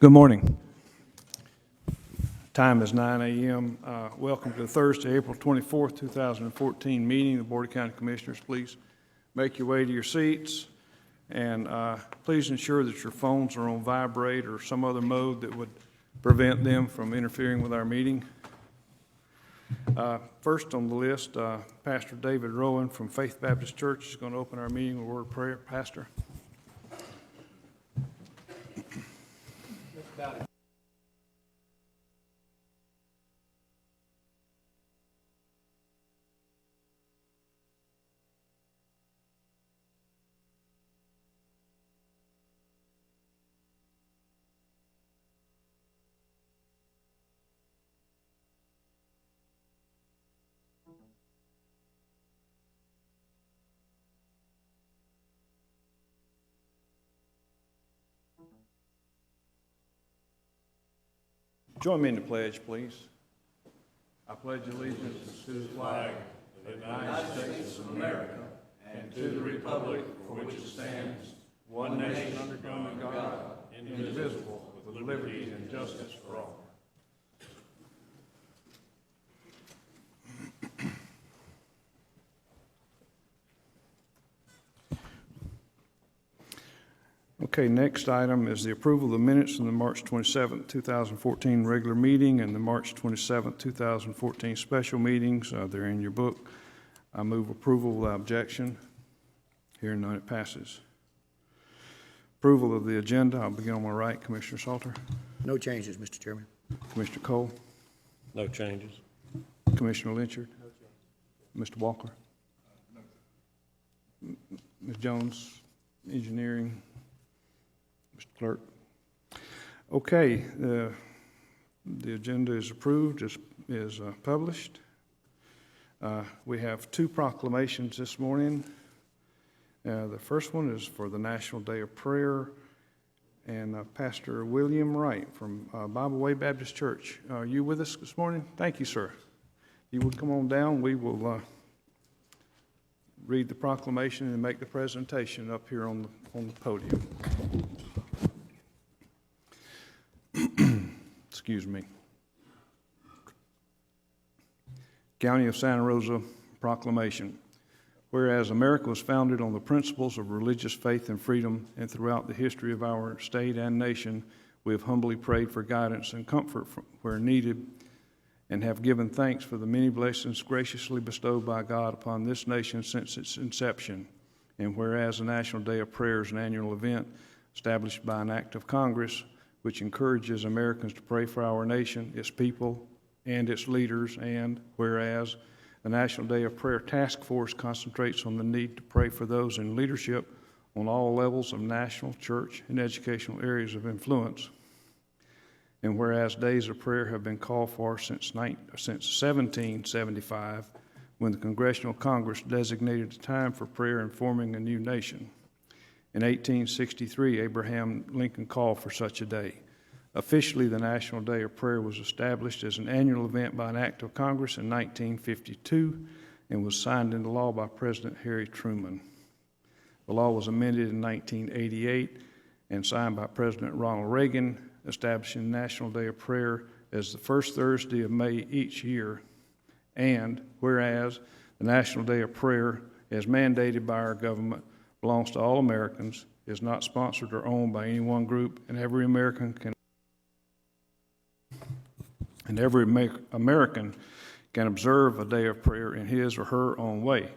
Good morning. Time is 9 a.m. Welcome to the Thursday, April 24th, 2014 meeting of the Board of County Commissioners. Please make your way to your seats, and please ensure that your phones are on vibrate or some other mode that would prevent them from interfering with our meeting. First on the list, Pastor David Rowan from Faith Baptist Church is going to open our meeting with a word of prayer. Pastor. Join me in the pledge, please. I pledge allegiance to the flag of the United States of America and to the republic for which it stands, one nation under God, indivisible, with liberty and justice for all. Okay, next item is the approval of the minutes from the March 27, 2014 regular meeting and the March 27, 2014 special meetings. They're in your book. I move approval without objection. Hearing none, it passes. Approval of the agenda. I'll begin on my right. Commissioner Salter. No changes, Mr. Chairman. Commissioner Cole. No changes. Commissioner Lynchard. No changes. Mr. Walker. No. Ms. Jones, Engineering. Mr. Clerk. Okay, the agenda is approved, is published. We have two proclamations this morning. The first one is for the National Day of Prayer, and Pastor William Wright from Bible Way Baptist Church. Are you with us this morning? Thank you, sir. If you would come on down, we will read the proclamation and make the presentation up here on the podium. Excuse me. County of Santa Rosa Proclamation. Whereas America was founded on the principles of religious faith and freedom, and throughout the history of our state and nation, we have humbly prayed for guidance and comfort where needed, and have given thanks for the many blessings graciously bestowed by God upon this nation since its inception. And whereas the National Day of Prayer is an annual event established by an act of Congress, which encourages Americans to pray for our nation, its people, and its leaders, and whereas the National Day of Prayer Task Force concentrates on the need to pray for those in leadership on all levels of national, church, and educational areas of influence, and whereas days of prayer have been called for since 1775, when the Congressional Congress designated a time for prayer in forming a new nation. In 1863, Abraham Lincoln called for such a day. Officially, the National Day of Prayer was established as an annual event by an act of Congress in 1952 and was signed into law by President Harry Truman. The law was amended in 1988 and signed by President Ronald Reagan, establishing the National Day of Prayer as the first Thursday of May each year. And whereas the National Day of Prayer, as mandated by our government, belongs to all Americans, is not sponsored or owned by any one group, and every American can observe a day of prayer in his or her own way.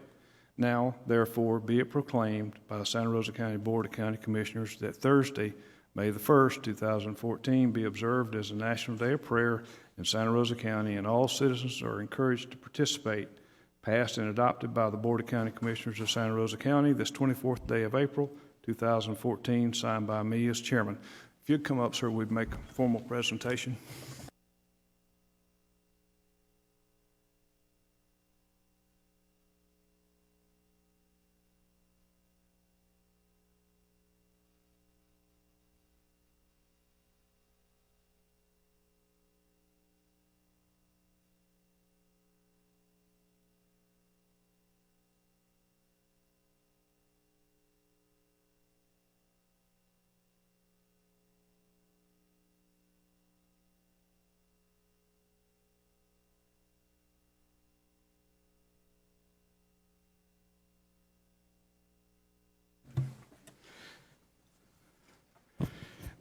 Now, therefore, be it proclaimed by the Santa Rosa County Board of County Commissioners that Thursday, May the 1st, 2014, be observed as a National Day of Prayer in Santa Rosa County, and all citizens are encouraged to participate. Passed and adopted by the Board of County Commissioners of Santa Rosa County this 24th day of April, 2014, signed by me as chairman. If you'd come up, sir, we'd make a formal presentation.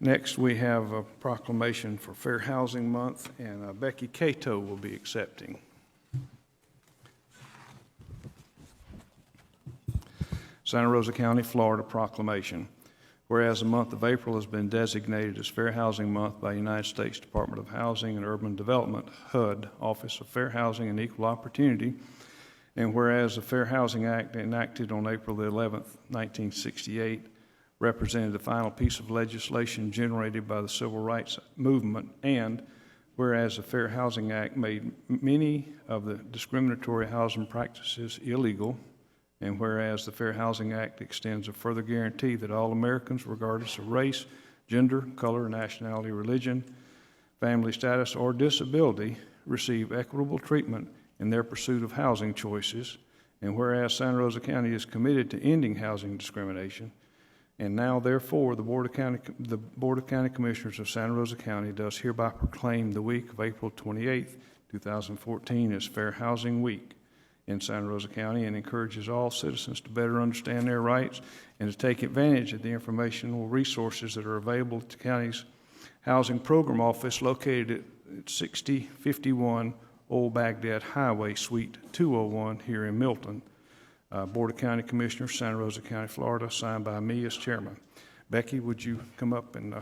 Next, we have a proclamation for Fair Housing Month, and Becky Cato will be accepting. Santa Rosa County, Florida proclamation. Whereas the month of April has been designated as Fair Housing Month by United States Department of Housing and Urban Development, HUD, Office of Fair Housing and Equal Opportunity, and whereas the Fair Housing Act enacted on April the 11th, 1968, represented the final piece of legislation generated by the Civil Rights Movement, and whereas the Fair Housing Act made many of the discriminatory housing practices illegal, and whereas the Fair Housing Act extends a further guarantee that all Americans, regardless of race, gender, color, nationality, religion, family status, or disability, receive equitable treatment in their pursuit of housing choices, and whereas Santa Rosa County is committed to ending housing discrimination, and now, therefore, the Board of County Commissioners of Santa Rosa County does hereby proclaim the week of April 28th, 2014 as Fair Housing Week in Santa Rosa County, and encourages all citizens to better understand their rights and to take advantage of the informational resources that are available at the county's Housing Program Office located at 6051 Old Baghdad Highway, Suite 201 here in Milton. Board of County Commissioners, Santa Rosa County, Florida, signed by me as chairman. Becky, would you come up and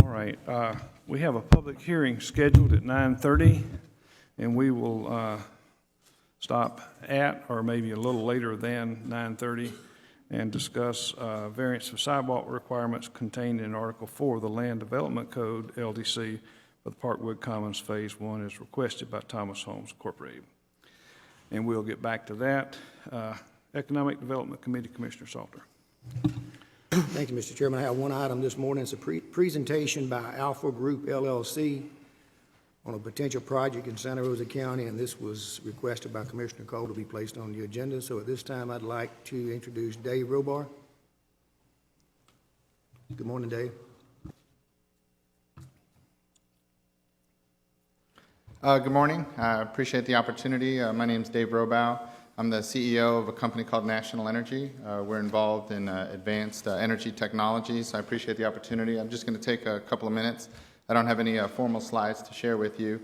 All right, we have a public hearing scheduled at 9:30, and we will stop at, or maybe a little later than 9:30, and discuss variants of sidewalk requirements contained in Article 4 of the Land Development Code, LDC, for the Parkwood Commons Phase 1 as requested by Thomas Homes Incorporated. And we'll get back to that. Economic Development Committee, Commissioner Salter. Thank you, Mr. Chairman. I have one item this morning. It's a presentation by Alpha Group LLC on a potential project in Santa Rosa County, and this was requested by Commissioner Cole to be placed on the agenda. So at this time, I'd like to introduce Dave Robar. Good morning, Dave. Good morning. I appreciate the opportunity. My name is Dave Robow. I'm the CEO of a company called National Energy. We're involved in advanced energy technologies. I appreciate the opportunity. I'm just going to take a couple of minutes. I don't have any formal slides to share with you.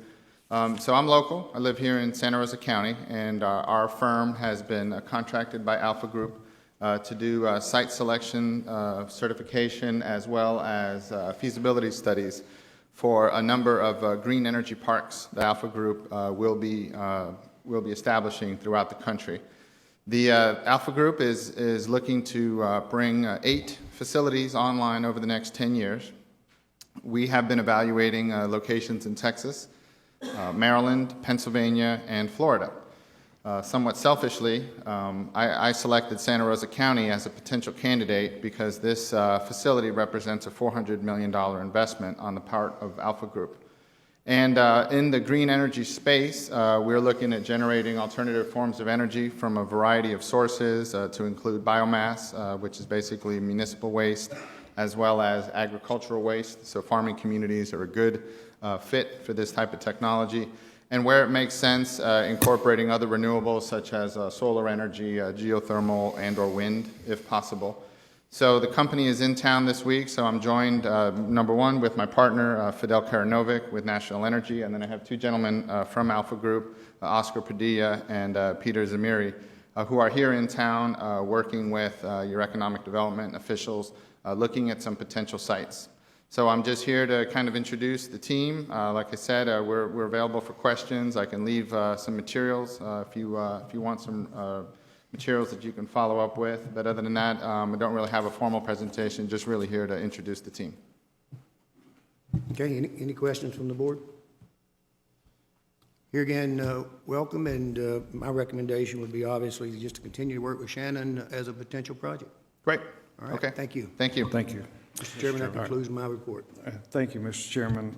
So I'm local. I live here in Santa Rosa County, and our firm has been contracted by Alpha Group to do site selection, certification, as well as feasibility studies for a number of green energy parks that Alpha Group will be establishing throughout the country. The Alpha Group is looking to bring 8 facilities online over the next 10 years. We have been evaluating locations in Texas, Maryland, Pennsylvania, and Florida. Somewhat selfishly, I selected Santa Rosa County as a potential candidate because this facility represents a $400 million investment on the part of Alpha Group. And in the green energy space, we're looking at generating alternative forms of energy from a variety of sources to include biomass, which is basically municipal waste, as well as agricultural waste. So farming communities are a good fit for this type of technology. And where it makes sense, incorporating other renewables such as solar energy, geothermal, and or wind, if possible. So the company is in town this week, so I'm joined, number one, with my partner, Fidel Karanovic with National Energy, and then I have 2 gentlemen from Alpha Group, Oscar Padilla and Peter Zamiri, who are here in town working with your economic development officials, looking at some potential sites. So I'm just here to kind of introduce the team. Like I said, we're available for questions. I can leave some materials if you want some materials that you can follow up with. But other than that, I don't really have a formal presentation, just really here to introduce the team. Okay, any questions from the board? Here again, welcome, and my recommendation would be obviously just to continue to work with Shannon as a potential project. Great. All right, Okay. thank you. Thank you. Thank you. Mr. Chairman, that concludes my report. Thank you, Mr. Chairman.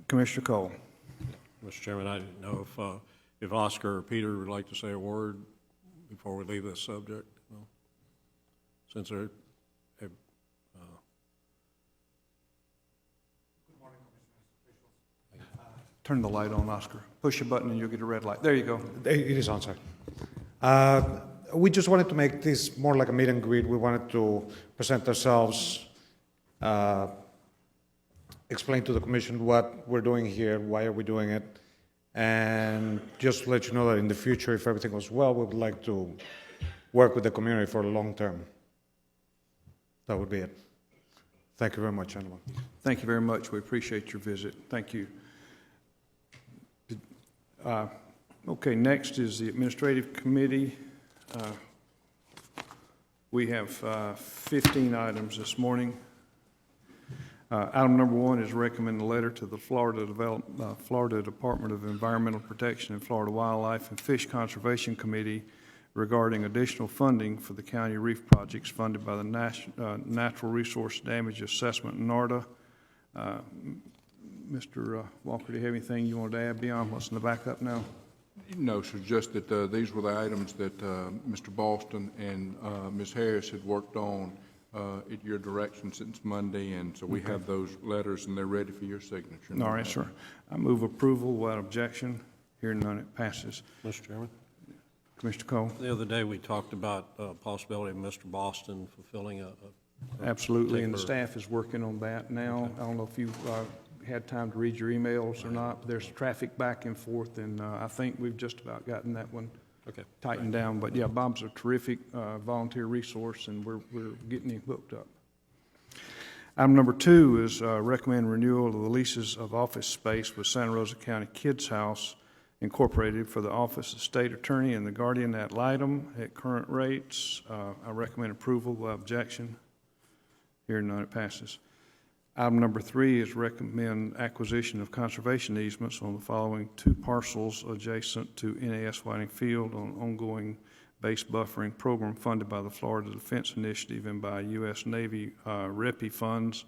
Commissioner Cole. Mr. Chairman, I didn't know if Oscar or Peter would like to say a word before we leave this subject. Well, since they're, Turn the light on, Oscar. Push a button and you'll get a red light. There you go. It is on, sir. We just wanted to make this more like a meet and greet. We wanted to present ourselves, explain to the commission what we're doing here, why are we doing it, and just to let you know that in the future, if everything goes well, we would like to work with the community for the long term. That would be it. Thank you very much, gentlemen. Thank you very much. We appreciate your visit. Thank you. Okay, next is the Administrative Committee. We have 15 items this morning. Item number 1 is recommend a letter to the Florida Department of Environmental Protection and Florida Wildlife and Fish Conservation Committee regarding additional funding for the county reef projects funded by the Natural Resource Damage Assessment, NARDA. Mr. Walker, do you have anything you wanted to add beyond what's in the backup now? No, sir, just that these were the items that Mr. Boston and Ms. Harris had worked on at your direction since Monday, and so we have those letters, and they're ready for your signature. All right, sir. I move approval without objection. Hearing none, it passes. Mr. Chairman, Commissioner Cole? the other day we talked about possibility of Mr. Boston fulfilling a Absolutely, and the particular- staff is working on that now. I don't know if you had time to read your emails or not, but there's traffic back and forth, and I think we've just about gotten that one Okay. tightened down. But yeah, Bob's a terrific volunteer resource, and we're getting him hooked up. Item number 2 is recommend renewal of the leases of office space with Santa Rosa County Kids House Incorporated for the Office of State Attorney and the Guardian ad litem at current rates. I recommend approval without objection. Hearing none, it passes. Item number 3 is recommend acquisition of conservation easements on the following 2 parcels adjacent to NAS Whiting Field on ongoing base buffering program funded by the Florida Defense Initiative and by U.S. Navy REPI funds.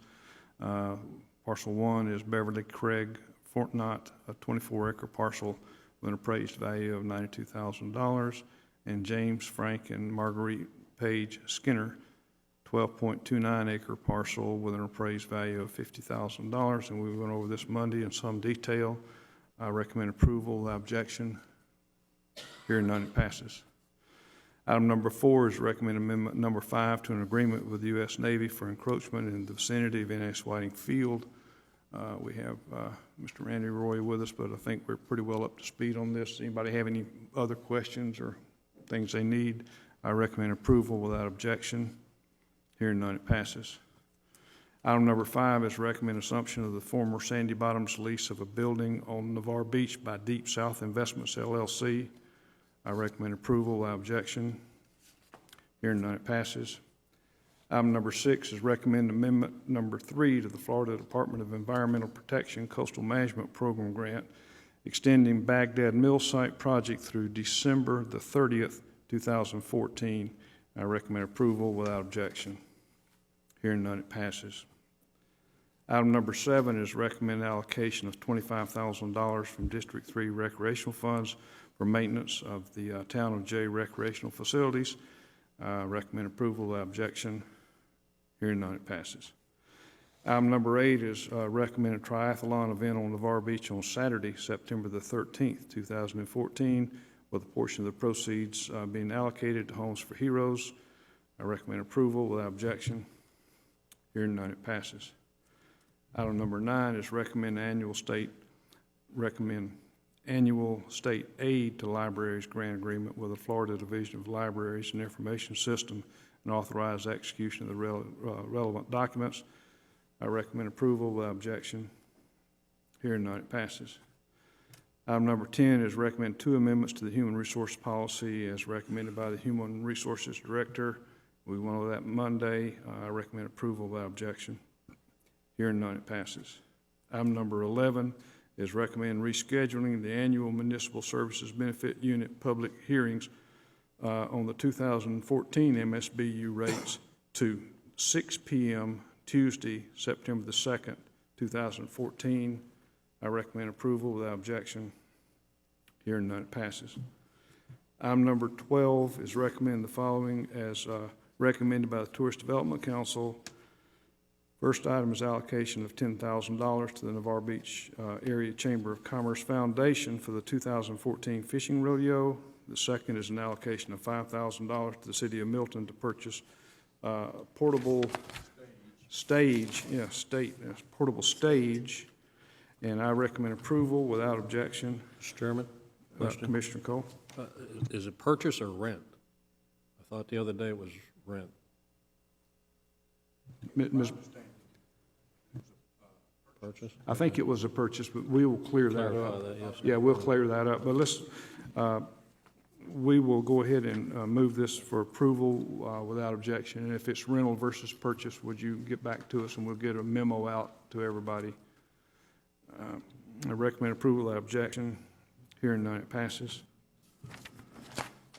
Parcel 1 is Beverly Craig Fortnott, a 24-acre parcel with an appraised value of $92,000, and James Frank and Marguerite Page Skinner, 12.29-acre parcel with an appraised value of $50,000, and we went over this Monday in some detail. I recommend approval without objection. Hearing none, it passes. Item number 4 is recommend amendment number 5 to an agreement with the U.S. Navy for encroachment in the vicinity of NS Whiting Field. We have Mr. Randy Roy with us, but I think we're pretty well up to speed on this. Anybody have any other questions or things they need? I recommend approval without objection. Hearing none, it passes. Item number 5 is recommend assumption of the former Sandy Bottoms lease of a building on Navarre Beach by Deep South Investments, LLC. I recommend approval without objection. Hearing none, it passes. Item number 6 is recommend amendment number 3 to the Florida Department of Environmental Protection Coastal Management Program grant, extending Baghdad Mill Site project through December the 30th, 2014. I recommend approval without objection. Hearing none, it passes. Item number 7 is recommend allocation of $25,000 from District 3 recreational funds for maintenance of the Town of Jay recreational facilities. Recommend approval without objection. Hearing none, it passes. Item number 8 is recommend a triathlon event on Navarre Beach on Saturday, September the 13th, 2014, with a portion of the proceeds being allocated to Homes for Heroes. I recommend approval without objection. Hearing none, it passes. Item number 9 is recommend annual state aid to libraries grant agreement with the Florida Division of Libraries and Information System and authorize execution of the relevant documents. I recommend approval without objection. Hearing none, it passes. Item number 10 is recommend 2 amendments to the Human Resource Policy as recommended by the Human Resources Director. We went over that Monday. I recommend approval without objection. Hearing none, it passes. Item number 11 is recommend rescheduling the annual Municipal Services Benefit Unit public hearings on the 2014 MSBU rates to 6 p.m. Tuesday, September the 2nd, 2014. I recommend approval without objection. Hearing none, it passes. Item number 12 is recommend the following as recommended by the Tourist Development Council. First item is allocation of $10,000 to the Navarre Beach Area Chamber of Commerce Foundation for the 2014 fishing rodeo. The second is an allocation of $5,000 to the City of Milton to purchase portable stage, portable stage, and I recommend approval without objection. Mr. Chairman, question. Commissioner Cole? Is it purchase or rent? I thought the other day it was rent. Ms. Purchase? I think it was a purchase, but we will clear that Clarify up. that, yes. Yeah, we'll clear that up, but let's, we will go ahead and move this for approval without objection, and if it's rental versus purchase, would you get back to us and we'll get a memo out to everybody? I recommend approval without objection. Hearing none, it passes.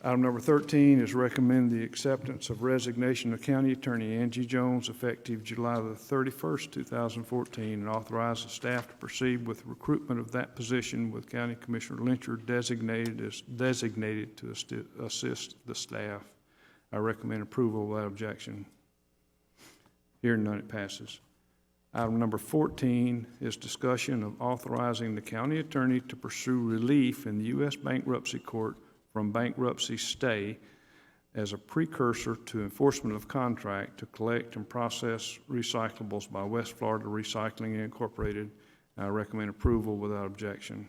Item number 13 is recommend the acceptance of resignation of County Attorney Angie Jones effective July the 31st, 2014, and authorize the staff to proceed with recruitment of that position with County Commissioner Lyncher designated to assist the staff. I recommend approval without objection. Hearing none, it passes. Item number 14 is discussion of authorizing the county attorney to pursue relief in the U.S. Bankruptcy Court from bankruptcy stay as a precursor to enforcement of contract to collect and process recyclables by West Florida Recycling Incorporated. I recommend approval without objection.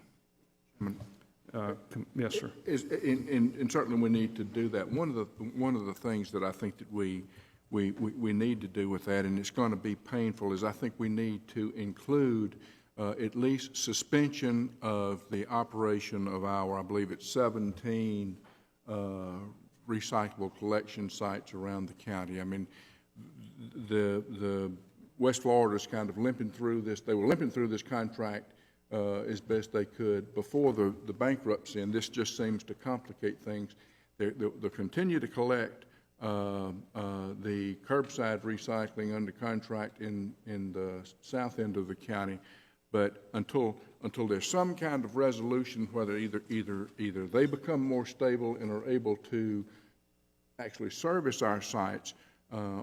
Yes, sir. And certainly we need to do that. One of the things that I think that we need to do with that, and it's going to be painful, is I think we need to include at least suspension of the operation of our, I believe it's 17 recyclable collection sites around the county. I mean, the West Florida's kind of limping through this. They were limping through this contract as best they could before the bankruptcy, and this just seems to complicate things. They'll continue to collect the curbside recycling under contract in the south end of the county, but until there's some kind of resolution, whether either they become more stable and are able to actually service our sites,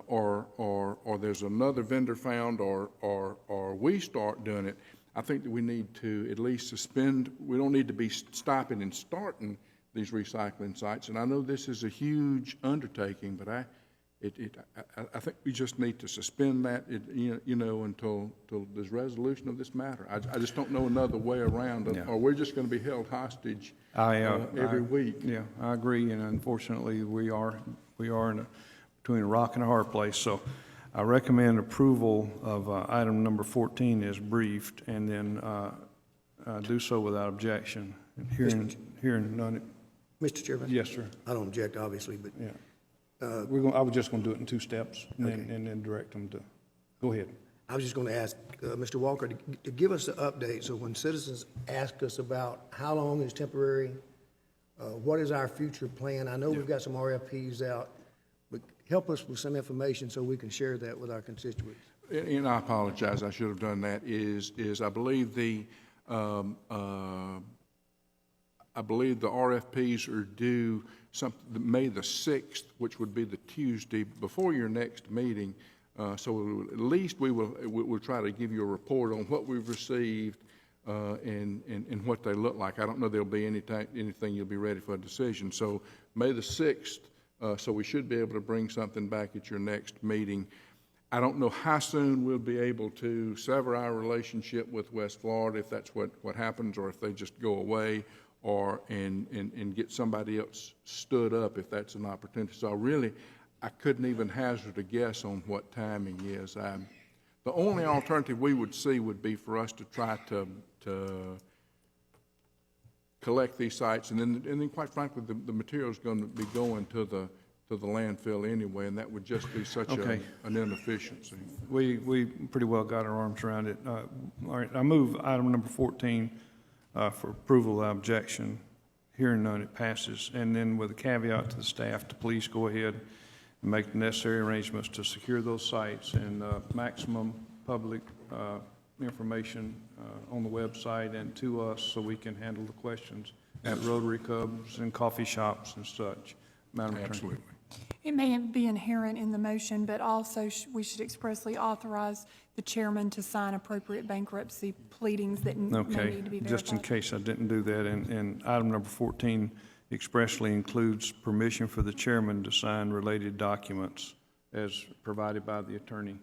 or there's another vendor found, or we start doing it, I think that we need to at least suspend. We don't need to be stopping and starting these recycling sites. And I know this is a huge undertaking, but I think we just need to suspend that, until there's resolution of this matter. I just don't know another way around it, or we're just going to be held hostage every week. Yeah, I agree, and unfortunately, we are between a rock and a hard place. So I recommend approval of item number 14 as briefed, and then do so without objection. Hearing none. Mr. Chairman? Yes, sir. I don't object, obviously, but Yeah. I was just going to do it in two steps, and then direct them to. Go ahead. I was just going to ask Mr. Walker to give us an update, so when citizens ask us about how long is temporary, what is our future plan? I know we've got some RFPs out, but help us with some information so we can share that with our constituents. And I apologize, I should have done that, is I believe the RFPs are due May the 6th, which would be the Tuesday before your next meeting. So at least we'll try to give you a report on what we've received and what they look like. I don't know there'll be anything you'll be ready for a decision. So May the 6th, so we should be able to bring something back at your next meeting. I don't know how soon we'll be able to sever our relationship with West Florida, if that's what happens, or if they just go away, or and get somebody else stood up if that's an opportunity. So really, I couldn't even hazard a guess on what timing is. The only alternative we would see would be for us to try to collect these sites, and then quite frankly, the material is going to be going to to the landfill anyway, and that would just be such Okay. an inefficiency. We pretty well got our arms around it. All right, I move item number 14 for approval without objection. Hearing none, it passes. And then with a caveat to the staff to please go ahead and make the necessary arrangements to secure those sites and maximum public information on the website and to us so we can handle the questions at Rotary Clubs and coffee shops and such. Madam Attorney. Absolutely. It may be inherent in the motion, but also we should expressly authorize the chairman to sign appropriate bankruptcy pleadings that may Okay, need to be verified. just in case I didn't do that, and item number 14 expressly includes permission for the chairman to sign related documents as provided by the attorney,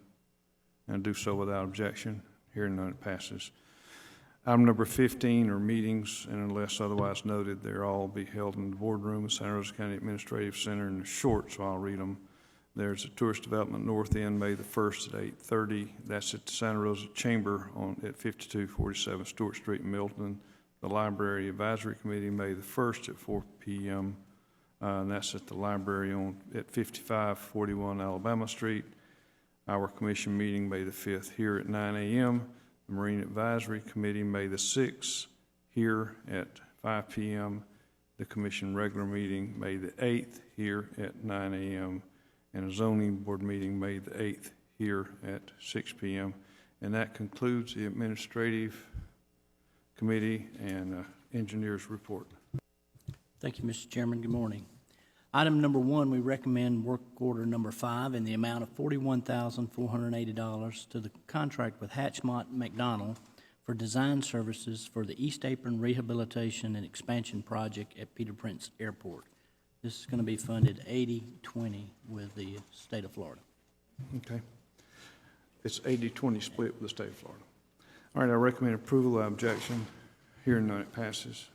and do so without objection. Hearing none, it passes. Item number 15 are meetings, and unless otherwise noted, they'll all be held in the boardroom at Santa Rosa County Administrative Center, and they're short, so I'll read them. There's a Tourist Development North End, May the 1st at 8:30. That's at the Santa Rosa Chamber at 5247 Stewart Street in Milton. The Library Advisory Committee, May the 1st at 4 p.m. And that's at the library at 5541 Alabama Street. Our commission meeting, May the 5th, here at 9 a.m. The Marine Advisory Committee, May the 6th, here at 5 p.m. The commission regular meeting, May the 8th, here at 9 a.m. And a zoning board meeting, May the 8th, here at 6 p.m. And that concludes the administrative committee and engineers report. Thank you, Mr. Chairman. Good morning. Item number 1, we recommend work order number 5 in the amount of $41,480 to the contract with Hatchmont McDonald for design services for the East Apron Rehabilitation and Expansion Project at Peter Prince Airport. This is going to be funded 80-20 with the state of Florida. Okay. It's 80-20 split with the state of Florida. All right, I recommend approval without objection. Hearing none, it passes.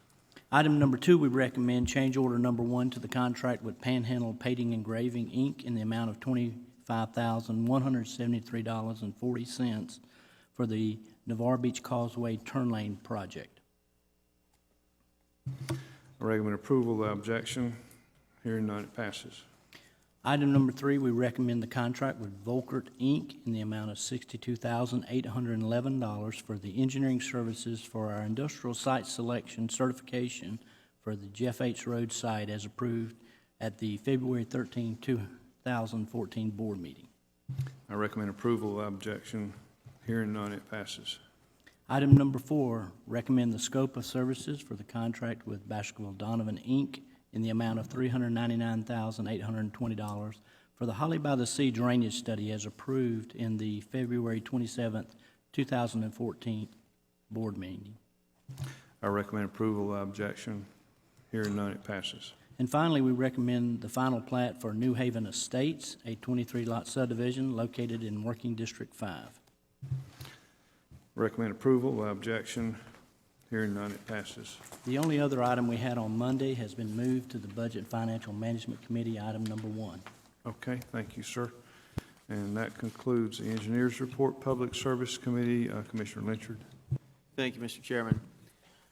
Item number 2, we recommend change order number 1 to the contract with Panhandle Painting and Engraving, Inc. in the amount of $25,173.40 for the Navarre Beach Causeway Turn Lane Project. I recommend approval without objection. Hearing none, it passes. Item number 3, we recommend the contract with Volkert, Inc. in the amount of $62,811 for the engineering services for our industrial site selection certification for the Jeff H. Road site as approved at the February 13, 2014 board meeting. I recommend approval without objection. Hearing none, it passes. Item number 4, recommend the scope of services for the contract with Baskerville Donovan, Inc. in the amount of $399,820 for the Holly by the Sea drainage study as approved in the February 27, 2014 board meeting. I recommend approval without objection. Hearing none, it passes. And finally, we recommend the final plat for New Haven Estates, a 23-lot subdivision located in Working District 5. Recommend approval without objection. Hearing none, it passes. The only other item we had on Monday has been moved to the Budget and Financial Management Committee, item number 1. Okay, thank you, sir. And that concludes the Engineers Report, Public Service Committee. Commissioner Lynchard. Thank you, Mr. Chairman.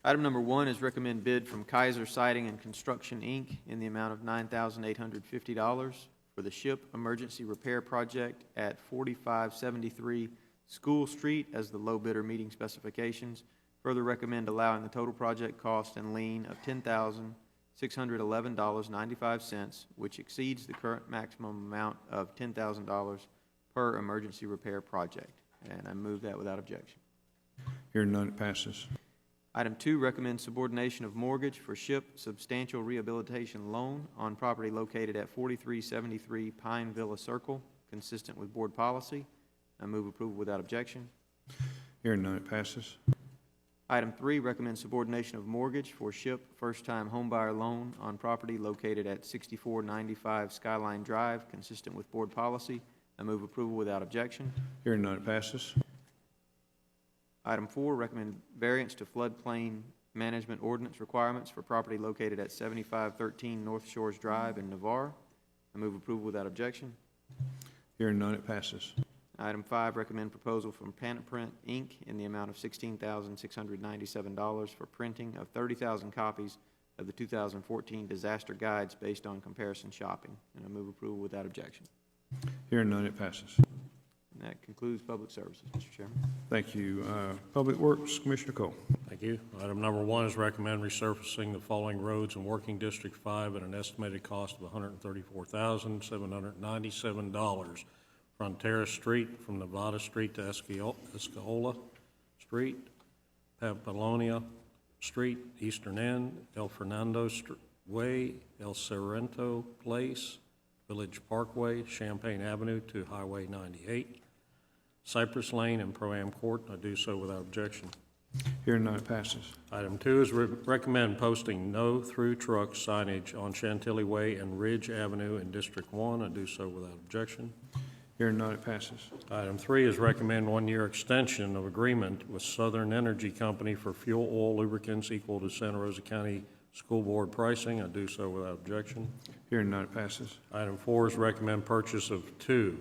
Item number 1 is recommend bid from Kaiser Siding and Construction, Inc. in the amount of $9,850 for the ship emergency repair project at 4573 School Street as the low bidder meeting specifications. Further recommend allowing the total project cost and lien of $10,611.95, which exceeds the current maximum amount of $10,000 per emergency repair project. And I move that without objection. Hearing none, it passes. Item 2, recommend subordination of mortgage for ship substantial rehabilitation loan on property located at 4373 Pine Villa Circle, consistent with board policy. I move approval without objection. Hearing none, it passes. Item 3, recommend subordination of mortgage for ship first-time homebuyer loan on property located at 6495 Skyline Drive, consistent with board policy. I move approval without objection. Hearing none, it passes. Item 4, recommend variance to floodplain management ordinance requirements for property located at 7513 North Shores Drive in Navarre. I move approval without objection. Hearing none, it passes. Item 5, recommend proposal from Panaprint, Inc. in the amount of $16,697 for printing of 30,000 copies of the 2014 disaster guides based on comparison shopping. And I move approval without objection. Hearing none, it passes. And that concludes public services, Mr. Chairman. Thank you. Public Works, Commissioner Cole. Thank you. Item number 1 is recommend resurfacing the following roads in Working District 5 at an estimated cost of $134,797. Frontera Street from Nevada Street to Escahola Street, Papalonia Street, Eastern End, El Fernando Way, El Sorrento Place, Village Parkway, Champaign Avenue to Highway 98, Cypress Lane and Pro-Am Court. I do so without objection. Hearing none, it passes. Item 2 is recommend posting no through truck signage on Chantilly Way and Ridge Avenue in District 1. I do so without objection. Hearing none, it passes. Item 3 is recommend 1-year extension of agreement with Southern Energy Company for fuel oil lubricants equal to Santa Rosa County School Board pricing. I do so without objection. Hearing none, it passes. Item 4 is recommend purchase of 2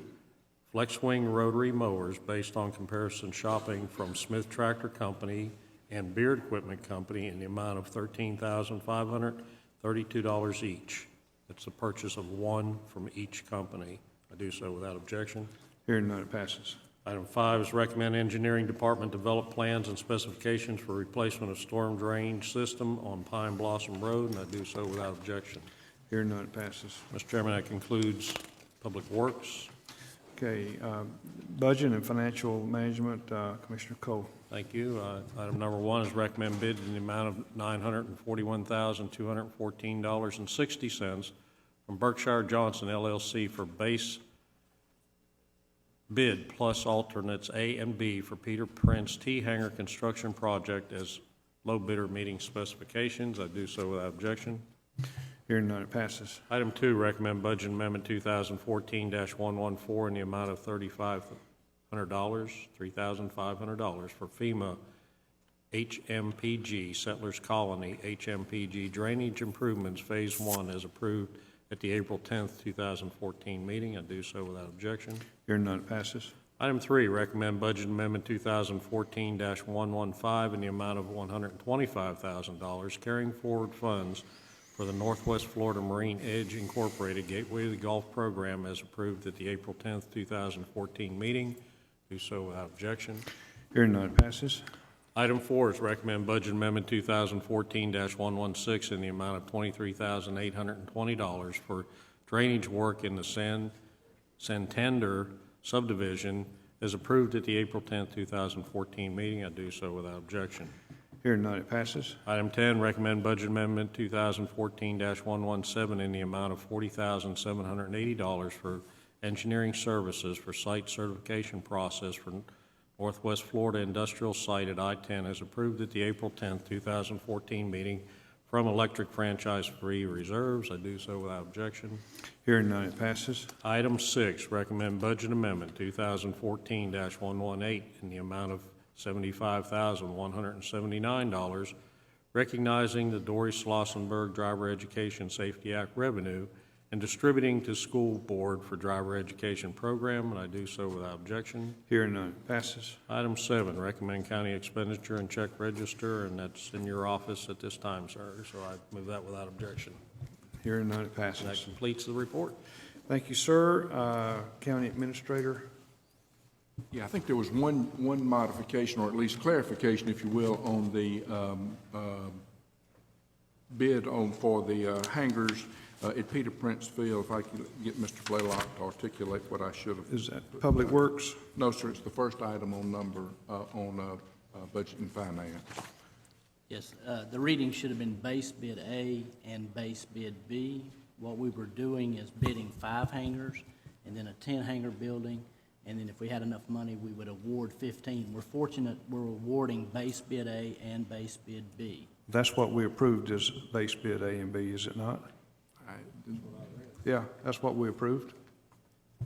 flex-wing rotary mowers based on comparison shopping from Smith Tractor Company and Beard Equipment Company in the amount of $13,532 each. It's a purchase of 1 from each company. I do so without objection. Hearing none, it passes. Item 5 is recommend engineering department develop plans and specifications for replacement of storm drainage system on Pine Blossom Road, and I do so without objection. Hearing none, it passes. Mr. Chairman, that concludes Public Works. Okay, Budget and Financial Management, Commissioner Cole. Thank you. Item number 1 is recommend bid in the amount of $941,214.60 from Berkshire Johnson LLC for base bid plus alternates A and B for Peter Prince T-Hanger construction project as low bidder meeting specifications. I do so without objection. Hearing none, it passes. Item 2, recommend budget amendment 2014-114 in the amount of $3,500 for FEMA HMPG Settlers Colony HMPG drainage improvements Phase 1 as approved at the April 10th, 2014 meeting. I do so without objection. Hearing none, it passes. Item 3, recommend budget amendment 2014-115 in the amount of $125,000 carrying forward funds for the Northwest Florida Marine Edge Incorporated Gateway to the Gulf program as approved at the April 10th, 2014 meeting. Do so without objection. Hearing none, it passes. Item 4 is recommend budget amendment 2014-116 in the amount of $23,820 for drainage work in the Santander subdivision as approved at the April 10th, 2014 meeting. I do so without objection. Hearing none, it passes. Item 10, recommend budget amendment 2014-117 in the amount of $40,780 for engineering services for site certification process for Northwest Florida Industrial Site at I-10 as approved at the April 10th, 2014 meeting from electric franchise-free reserves. I do so without objection. Hearing none, it passes. Item 6, recommend budget amendment 2014-118 in the amount of $75,179, recognizing the Dory Schlossenberg Driver Education Safety Act revenue and distributing to school board for driver education program, and I do so without objection. Hearing none, it passes. Item 7, recommend county expenditure and check register, and that's in your office at this time, sir, so I move that without objection. Hearing none, it That passes. completes the report. Thank you, sir. County Administrator. Yeah, I think there was one modification, or at least clarification, if you will, on the bid for the hangars at Peter Prince Field. If I could get Mr. Blaylock to articulate what I should have. Is that Public Works? No, sir, it's the first item on budget and finance. Yes, the reading should have been base bid A and base bid B. What we were doing is bidding 5 hangars and then a 10-hangar building, and then if we had enough money, we would award 15. We're fortunate we're awarding base bid A and base bid B. That's what we approved as base bid A and B, is it not? Yeah, that's what we approved.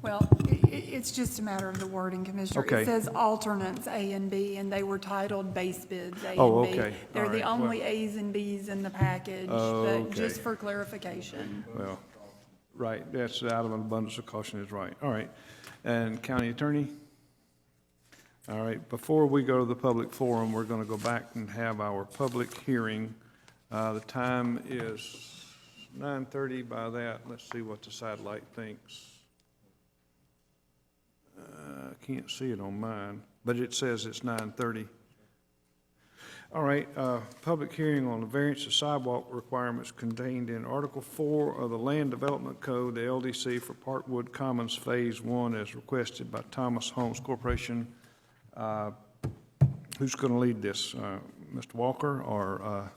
Well, it's just a matter of the wording, Commissioner. Okay. It says alternates A and B, and they were titled base bids A and B. Oh, okay. They're All the right. only A's and B's in the package, Oh, but okay. just for clarification. Well, right, that's out of an abundance of caution is right. All right. And County Attorney? All right, before we go to the public forum, we're going to go back and have our public hearing The time is 9:30 by that. Let's see what the satellite thinks. I can't see it on mine, but it says it's 9:30. All right, public hearing on the variance of sidewalk requirements contained in Article 4 of the Land Development Code, the LDC for Parkwood Commons Phase 1 as requested by Thomas Homes Corporation. Who's going to lead this? Mr. Walker or?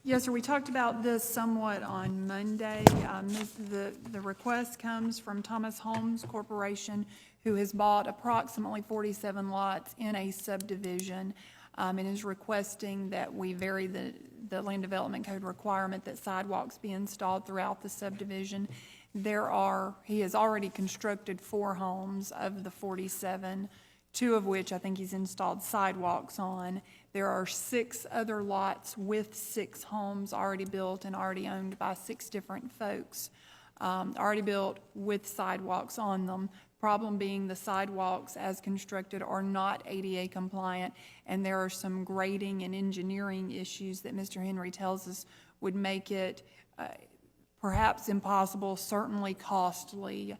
Yes, sir, we talked about this somewhat on Monday. The request comes from Thomas Homes Corporation, who has bought approximately 47 lots in a subdivision, and is requesting that we vary the Land Development Code requirement that sidewalks be installed throughout the subdivision. He has already constructed 4 homes of the 47, 2 of which I think he's installed sidewalks on. There are 6 other lots with 6 homes already built and already owned by 6 different folks, already built with sidewalks on them. Problem being the sidewalks as constructed are not ADA compliant, and there are some grading and engineering issues that Mr. Henry tells us would make it perhaps impossible, certainly costly,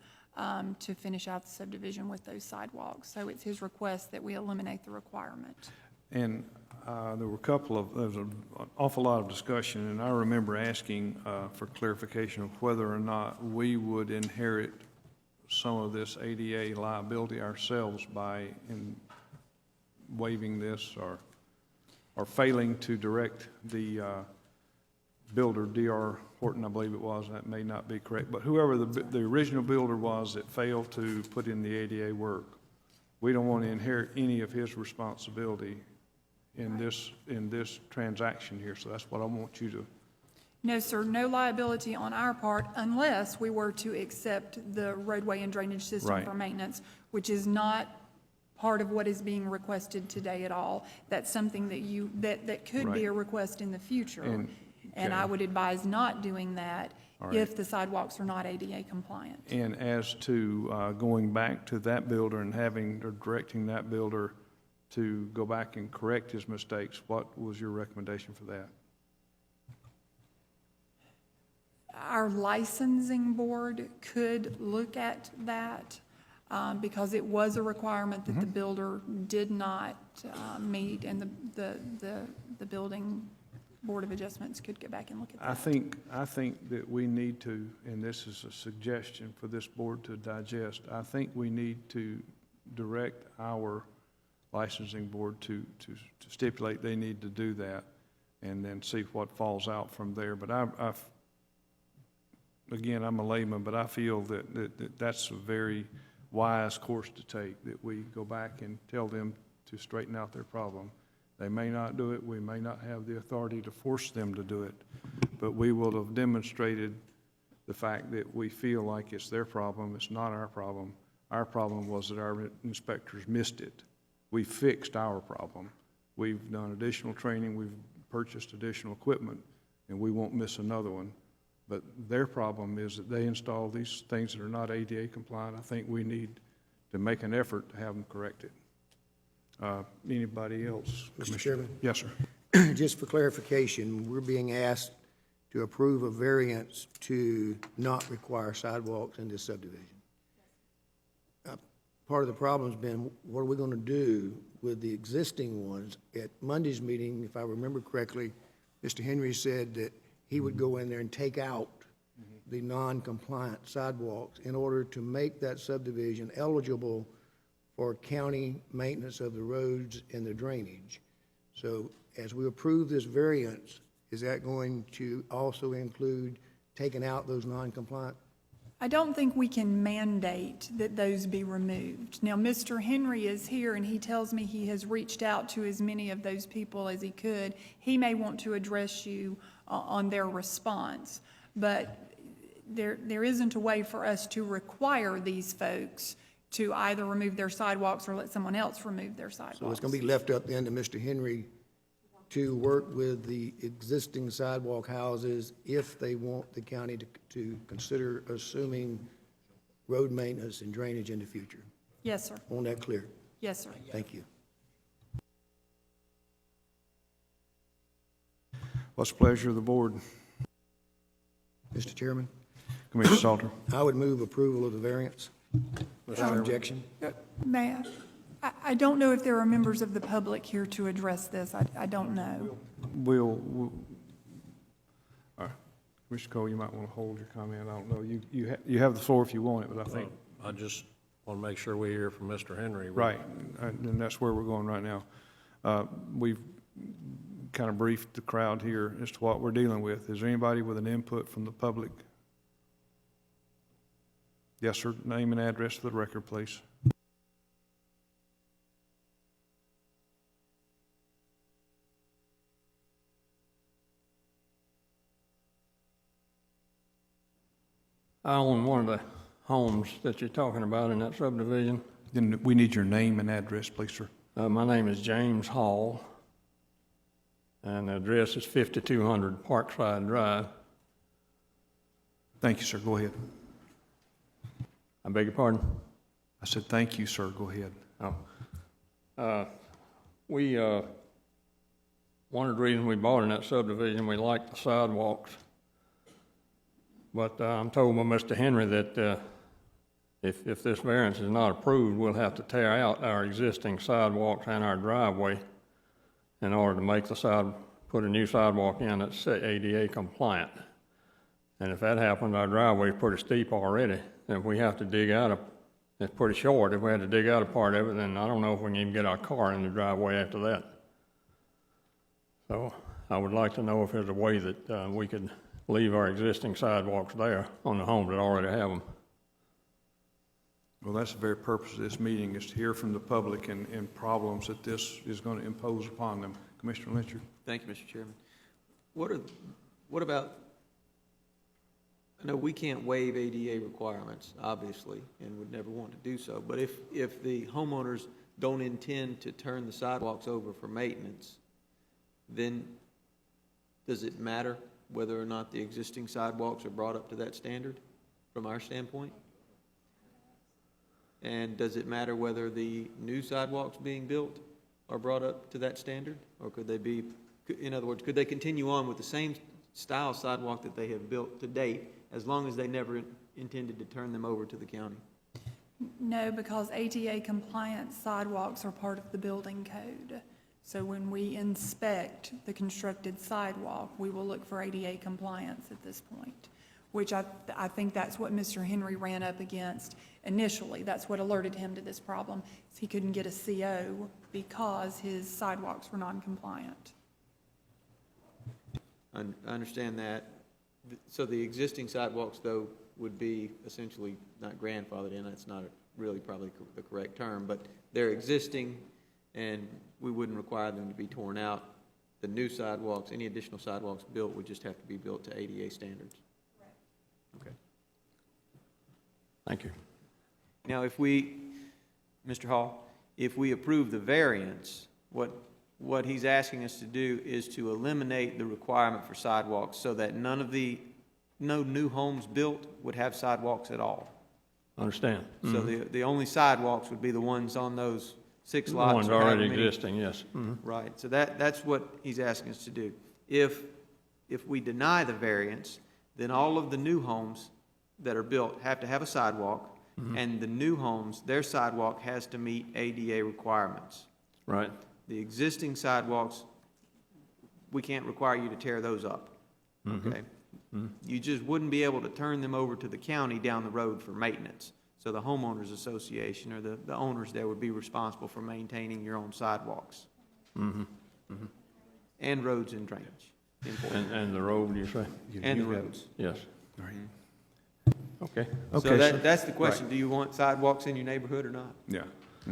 to finish out the subdivision with those sidewalks. So it's his request that we eliminate the requirement. And there were there was an awful lot of discussion, and I remember asking for clarification of whether or not we would inherit some of this ADA liability ourselves by waiving this or failing to direct the builder, D.R. Horton, I believe it was, that may not be correct, but whoever the original builder was that failed to put in the ADA work, we don't want to inherit any of his responsibility in this transaction here. So that's what I want you to. No, sir, no liability on our part unless we were to accept the roadway and drainage system Right. for maintenance, which is not part of what is being requested today at all. That's something that could be Right. a request in the future. And okay. I would advise not doing that All right. if the sidewalks are not ADA compliant. And as to going back to that builder and directing that builder to go back and correct his mistakes, what was your recommendation for that? Our licensing board could look at that because it was a requirement that the builder did not meet, and the building board of adjustments could go back and look at that. I think that we need to, and this is a suggestion for this board to digest, I think we need to direct our licensing board to stipulate they need to do that and then see what falls out from there. But again, I'm a layman, but I feel that that's a very wise course to take, that we go back and tell them to straighten out their problem. They may not do it. We may not have the authority to force them to do it, but we will have demonstrated the fact that we feel like it's their problem. It's not our problem. Our problem was that our inspectors missed it. We fixed our problem. We've done additional training. We've purchased additional equipment, and we won't miss another one. But their problem is that they install these things that are not ADA compliant. I think we need to make an effort to have them corrected. Anybody else? Mr. Chairman? Yes, sir. Just for clarification, we're being asked to approve a variance to not require sidewalks in this subdivision. Part of the problem's been, what are we going to do with the existing ones? At Monday's meeting, if I remember correctly, Mr. Henry said that he would go in there and take out the non-compliant sidewalks in order to make that subdivision eligible for county maintenance of the roads and the drainage. So as we approve this variance, is that going to also include taking out those non-compliant? I don't think we can mandate that those be removed. Now, Mr. Henry is here, and he tells me he has reached out to as many of those people as he could. He may want to address you on their response, but there isn't a way for us to require these folks to either remove their sidewalks or let someone else remove their sidewalks. So it's going to be left up then to Mr. Henry to work with the existing sidewalk houses if they want the county to consider assuming road maintenance and drainage in the future. Yes, sir. On that clear? Yes, sir. Thank you. What's the pleasure of the board? Mr. Chairman, Commissioner Salter? I would move approval of the variance. Without objection. May I don't know if there are members of the public here to address this. I don't know. We'll, all right. Commissioner Cole, you might want to hold your comment. I don't know. You have the floor if you want it, but I think. I just want to make sure we hear from Mr. Henry. Right, and that's where we're going right now. We've kind of briefed the crowd here as to what we're dealing with. Is there anybody with an input from the public? Yes, sir. Name and address for the record, please. I own one of the homes that you're talking about in that subdivision. Then we need your name and address, please, sir. My name is James Hall, and the address is 5200 Parkside Drive. Thank you, sir. Go ahead. I beg your pardon? I said thank you, sir. Go ahead. One of the reasons we bought in that subdivision, we liked the sidewalks. But I'm told by Mr. Henry that if this variance is not approved, we'll have to tear out our existing sidewalks and our driveway in order to make put a new sidewalk in that's ADA compliant. And if that happens, our driveway is pretty steep already. And if we have to dig out it's pretty short. If we had to dig out a part of it, then I don't know if we can even get our car in the driveway after that. So I would like to know if there's a way that we could leave our existing sidewalks there on the homes that already have them. Well, that's the very purpose of this meeting, is to hear from the public and problems that this is going to impose upon them. Commissioner Lynch. Thank you, Mr. Chairman. What about, I know we can't waive ADA requirements, obviously, and would never want to do so, but if the homeowners don't intend to turn the sidewalks over for maintenance, then does it matter whether or not the existing sidewalks are brought up to that standard from our standpoint? And does it matter whether the new sidewalks being built are brought up to that standard? Or could they be, in other words, could they continue on with the same style sidewalk that they have built to date as long as they never intended to turn them over to the county? No, because ADA compliant sidewalks are part of the building code. So when we inspect the constructed sidewalk, we will look for ADA compliance at this point, which I think that's what Mr. Henry ran up against initially. That's what alerted him to this problem, is he couldn't get a CO because his sidewalks were non-compliant. I understand that. So the existing sidewalks, though, would be essentially not grandfathered in. That's not really probably the correct term, but they're existing, and we wouldn't require them to be torn out. The new sidewalks, any additional sidewalks built would just have to be built to ADA standards. Right. Okay. Thank you. Now, Mr. Hall, if we approve the variance, what he's asking us to do is to eliminate the requirement for sidewalks so that no new homes built would have sidewalks at all. Understand. So the only sidewalks would be the ones on those 6 lots. The ones already existing, yes. Right, so that's what he's asking us to do. If we deny the variance, then all of the new homes that are built have to have a sidewalk, and the new homes, their sidewalk has to meet ADA requirements. Right. The existing sidewalks, we can't require you to tear those up, okay? You just wouldn't be able to turn them over to the county down the road for maintenance. So the homeowners association or the owners there would be responsible for maintaining your own sidewalks. And roads and drainage. And the road, you say? And the roads. Yes. All right. Okay. So that's the question. Do you want sidewalks in your neighborhood or not? Yeah,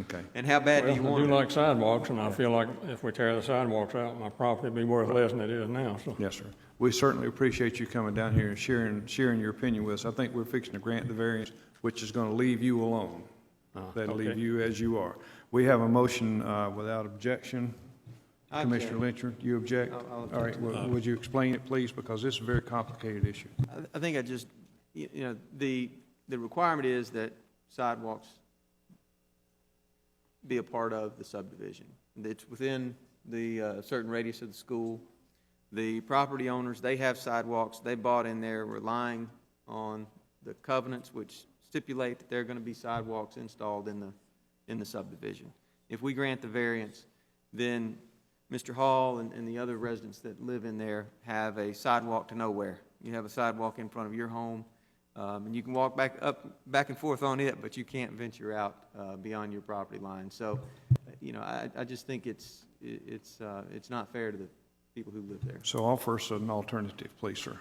okay. And how bad do you Well, I want do them? like sidewalks, and I feel like if we tear the sidewalks out, my property will be worth less than it is now, so. Yes, sir. We certainly appreciate you coming down here and sharing your opinion with us. I think we're fixing to grant the variance, which is going to leave you alone. That'll leave okay. you as you are. We have a motion without objection. I Commissioner object. Lyncher, you object? I'll All right, would you explain it, please, because this is a very complicated issue. I think the requirement is that sidewalks be a part of the subdivision. It's within the certain radius of the school. The property owners, they have sidewalks. They bought in there relying on the covenants which stipulate that there are going to be sidewalks installed in the subdivision. If we grant the variance, then Mr. Hall and the other residents that live in there have a sidewalk to nowhere. You have a sidewalk in front of your home, and you can walk back and forth on it, but you can't venture out beyond your property line. So, you know, I just think it's not fair to the people who live there. So offer us an alternative, please, sir.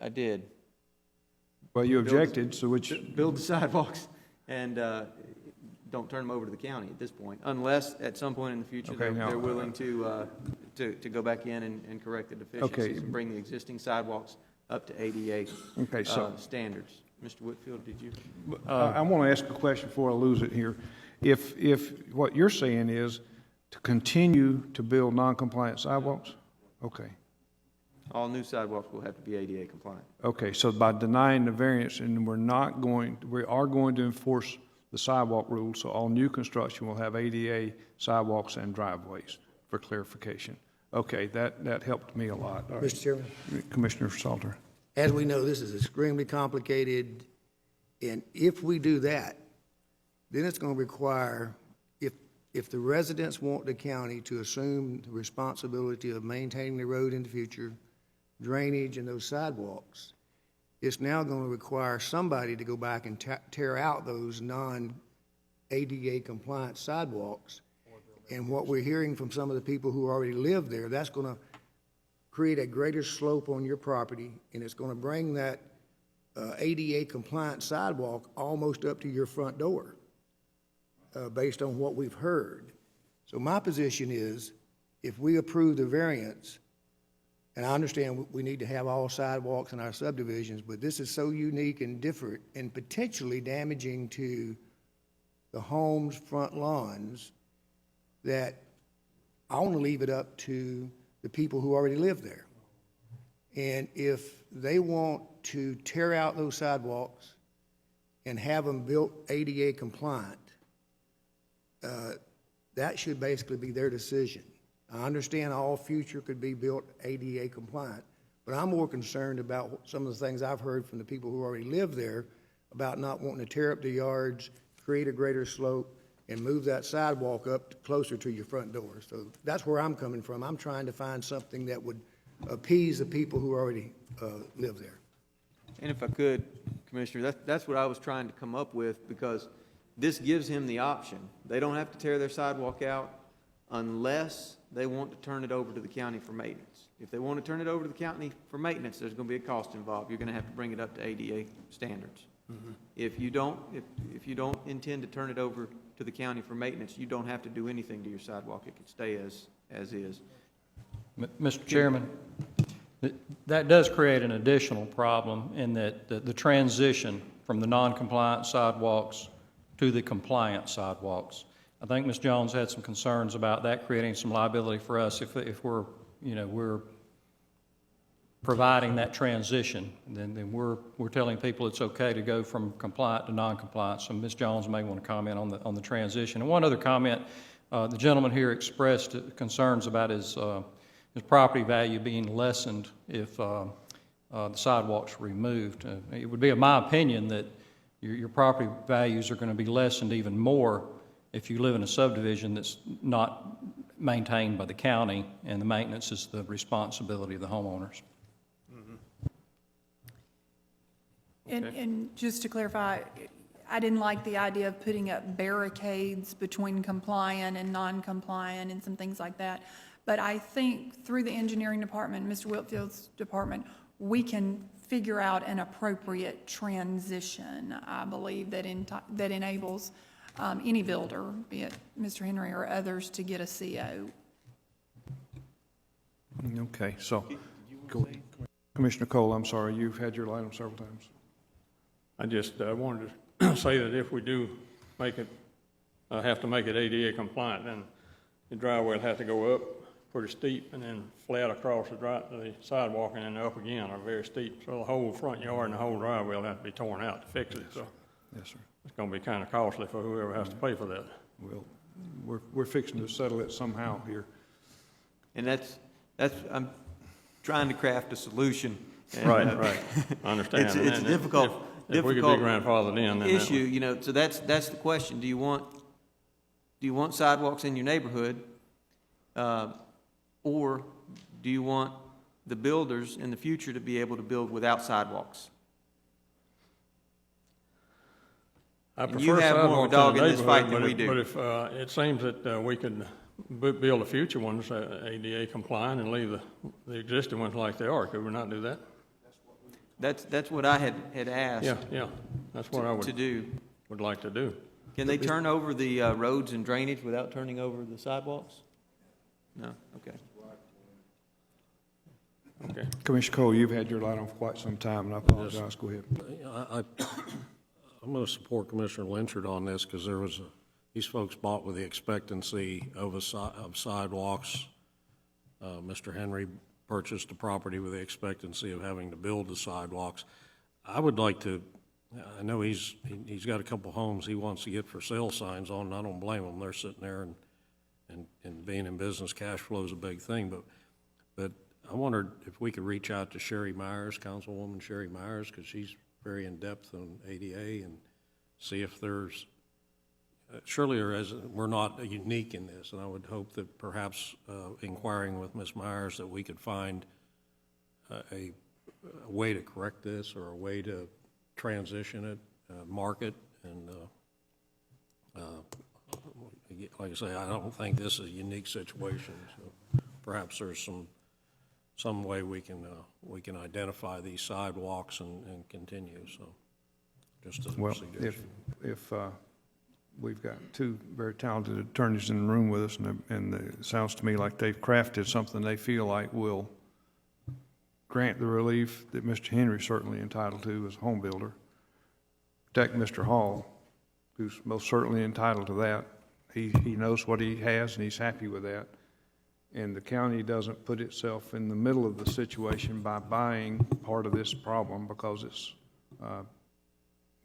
I did. Well, you objected, so which, Build the sidewalks and don't turn them over to the county at this point, unless at some point in the future Okay, now, they're willing to go back in and correct the deficiencies and bring the existing sidewalks up to ADA Okay, so- standards. Mr. Whitfield, did you? I want to ask a question before I lose it here. If what you're saying is to continue to build non-compliant sidewalks? Okay. All new sidewalks will have to be ADA compliant. Okay, so by denying the variance, and we are going to enforce the sidewalk rules, so all new construction will have ADA sidewalks and driveways, for clarification. Okay, that helped me a lot. All right. Mr. Chairman, Commissioner Salter. as we know, this is extremely complicated, and if we do that, then it's going to require, if the residents want the county to assume the responsibility of maintaining the road in the future, drainage and those sidewalks, it's now going to require somebody to go back and tear out those non-ADA compliant sidewalks. And what we're hearing from some of the people who already live there, that's going to create a greater slope on your property, and it's going to bring that ADA compliant sidewalk almost up to your front door, based on what we've heard. So my position is, if we approve the variance, and I understand we need to have all sidewalks in our subdivisions, but this is so unique and different and potentially damaging to the homes' front lawns that I want to leave it up to the people who already live there. And if they want to tear out those sidewalks and have them built ADA compliant, that should basically be their decision. I understand all future could be built ADA compliant, but I'm more concerned about some of the things I've heard from the people who already live there about not wanting to tear up the yards, create a greater slope, and move that sidewalk up closer to your front door. So that's where I'm coming from. I'm trying to find something that would appease the people who already live there. And if I could, Commissioner, that's what I was trying to come up with, because this gives him the option. They don't have to tear their sidewalk out unless they want to turn it over to the county for maintenance. If they want to turn it over to the county for maintenance, there's going to be a cost involved. You're going to have to bring it up to ADA standards. Mm-hmm. If you don't intend to turn it over to the county for maintenance, you don't have to do anything to your sidewalk. It can stay as is. Mr. Chairman, that does create an additional problem in that the transition from the non-compliant sidewalks to the compliant sidewalks. I think Ms. Jones had some concerns about that creating some liability for us if we're providing that transition. Then we're telling people it's okay to go from compliant to non-compliant. So Ms. Jones may want to comment on the transition. And one other comment, the gentleman here expressed concerns about his property value being lessened if the sidewalks were removed. It would be, in my opinion, that your property values are going to be lessened even more if you live in a subdivision that's not maintained by the county, and the maintenance is the responsibility of the homeowners. And just to clarify, I didn't like the idea of putting up barricades between compliant and non-compliant and some things like that. But I think through the engineering department, Mr. Whitfield's department, we can figure out an appropriate transition, I believe, that enables any builder, be it Mr. Henry or others, to get a CO. Okay, so, Commissioner Cole, I'm sorry, you've had your light on several times. I just wanted to say that if we do make it, have to make it ADA compliant, then the driveway will have to go up pretty steep and then flat across the sidewalk and then up again are very steep. So the whole front yard and the whole driveway will have to be torn out to fix it. So Yes, sir. it's going to be kind of costly for whoever has to pay for that. We're fixing to settle it somehow here. And I'm trying to craft a solution. And, Right. I understand. It's And a difficult, if we could be grandfathered in, then that issue, would- you know, so that's the question. Do you want sidewalks in your neighborhood? Or do you want the builders in the future to be able to build without sidewalks? I And you prefer have more of a sidewalks dog in in the this fight neighborhood, than we do. but if, it seems that we could build the future ones ADA compliant and leave the existing ones like they are. Could we not do that? That's what I had asked Yeah, that's what I to do. would like to do. Can they turn over the roads and drainage without turning over the sidewalks? No? Okay. Okay. Commissioner Cole, you've had your light on for quite some time, and I apologize. Go ahead. I'm going to support Commissioner Lynchard on this because these folks bought with the expectancy of sidewalks. Mr. Henry purchased the property with the expectancy of having to build the sidewalks. I would like to, I know he's got a couple homes he wants to get for sale signs on, and I don't blame them. They're sitting there and being in business, cash flow is a big thing, but I wondered if we could reach out to Sherry Myers, Councilwoman Sherry Myers, because she's very in-depth on ADA, and see if there's, surely we're not unique in this, and I would hope that perhaps inquiring with Ms. Myers that we could find a way to correct this or a way to transition it, mark it, and like I say, I don't think this is a unique situation, so perhaps there's some way we can identify these sidewalks and continue, so just a Well, suggestion. if we've got two very talented attorneys in the room with us, and it sounds to me like they've crafted something they feel like will grant the relief that Mr. Henry's certainly entitled to as a home builder, protect Mr. Hall, who's most certainly entitled to that. He knows what he has, and he's happy with that. And the county doesn't put itself in the middle of the situation by buying part of this problem, because it's,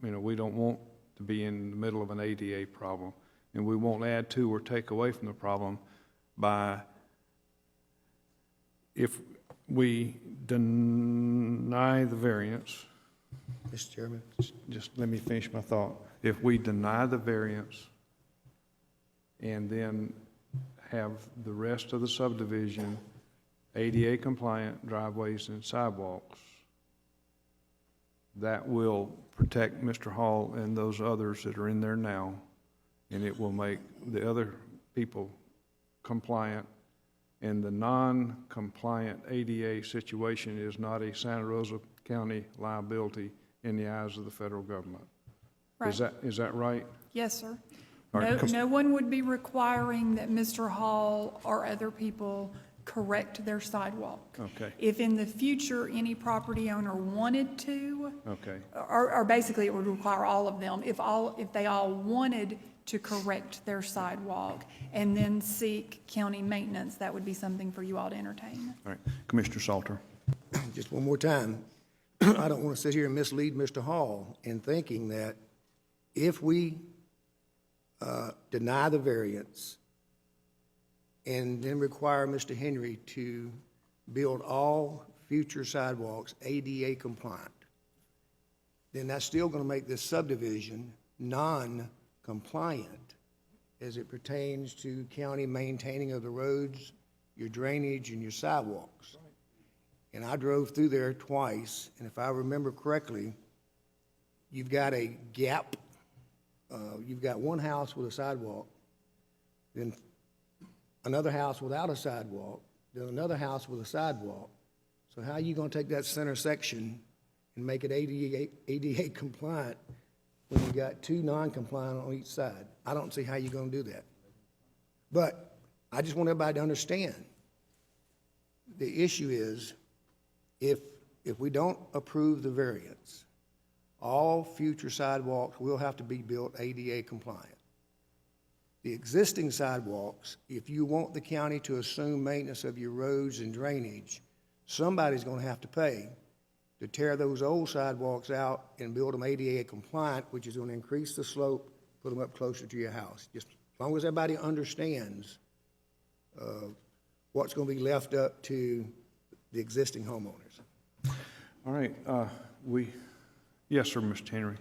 we don't want to be in the middle of an ADA problem. And we won't add to or take away from the problem by, if we deny the variance, Mr. Chairman? just let me finish my thought. If we deny the variance and then have the rest of the subdivision ADA compliant driveways and sidewalks, that will protect Mr. Hall and those others that are in there now, and it will make the other people compliant. And the non-compliant ADA situation is not a Santa Rosa County liability in the eyes of the federal government. Right. Is that right? Yes, sir. All right. No one would be requiring that Mr. Hall or other people correct their sidewalk. Okay. If in the future any property owner wanted to, Okay. or basically it would require all of them, if they all wanted to correct their sidewalk and then seek county maintenance, that would be something for you all to entertain. All right. Commissioner Salter. Just one more time, I don't want to sit here and mislead Mr. Hall in thinking that if we deny the variance and then require Mr. Henry to build all future sidewalks ADA compliant, then that's still going to make this subdivision non-compliant as it pertains to county maintaining of the roads, your drainage, and your sidewalks. And I drove through there twice, and if I remember correctly, you've got a gap. You've got one house with a sidewalk, then another house without a sidewalk, then another house with a sidewalk. So how are you going to take that center section and make it ADA compliant when you got two non-compliant on each side? I don't see how you're going to do that. But I just want everybody to understand, the issue is, if we don't approve the variance, all future sidewalks will have to be built ADA compliant. The existing sidewalks, if you want the county to assume maintenance of your roads and drainage, somebody's going to have to pay to tear those old sidewalks out and build them ADA compliant, which is going to increase the slope, put them up closer to your house. Just as long as everybody understands what's going to be left up to the existing homeowners. All right, yes, sir, Mr. Henry.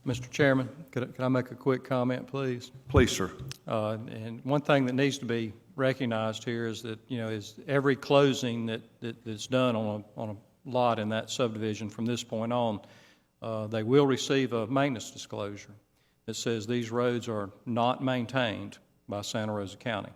Mr. Chairman, could I make a quick comment, please? Please, sir. And one thing that needs to be recognized here is that, is every closing that's done on a lot in that subdivision from this point on, they will receive a maintenance disclosure that says these roads are not maintained by Santa Rosa County.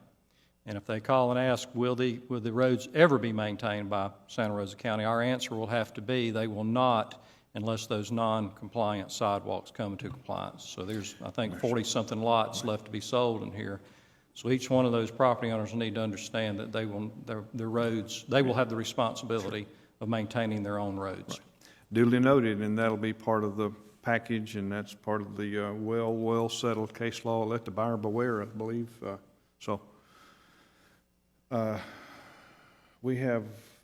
And if they call and ask, will the roads ever be maintained by Santa Rosa County, our answer will have to be they will not, unless those non-compliant sidewalks come into compliance. So there's, I think, 40-something lots left to be sold in here. So each one of those property owners will need to understand that they will, their roads, they will have the responsibility of maintaining their own roads. Right. Duly noted, and that'll be part of the package, and that's part of the well-settled case law. Let the buyer beware, I believe. We have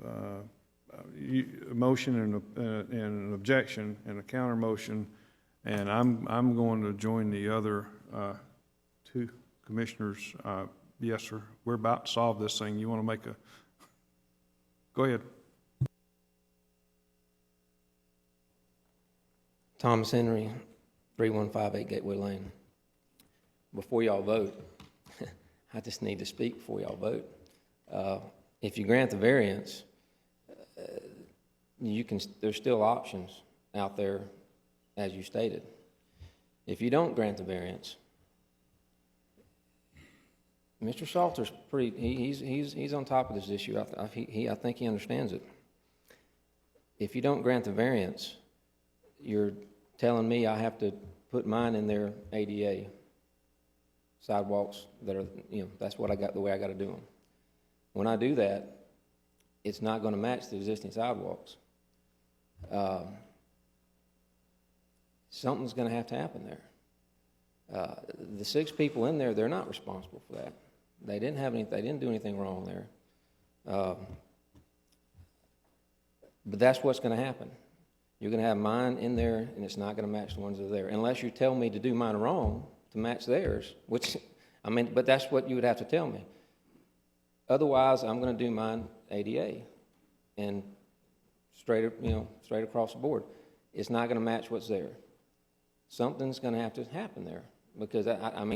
a motion and an objection and a counter motion, and I'm going to join the other two commissioners. Yes, sir. We're about to solve this thing. You want to make a? Go ahead. Thomas Henry, 3158 Gateway Lane. Before y'all vote, I just need to speak before y'all vote. If you grant the variance, there's still options out there, as you stated. If you don't grant the variance, Mr. Salter's he's on top of this issue. I think he understands it. If you don't grant the variance, you're telling me I have to put mine in their ADA sidewalks that are, that's what I got, the way I got to do them. When I do that, it's not going to match the existing sidewalks. Something's going to have to happen there. The 6 people in there, they're not responsible for that. They didn't do anything wrong there. But that's what's going to happen. You're going to have mine in there, and it's not going to match the ones that are there, unless you tell me to do mine wrong to match theirs, which, but that's what you would have to tell me. Otherwise, I'm going to do mine ADA and straight across the board. It's not going to match what's there. Something's going to have to happen there, because,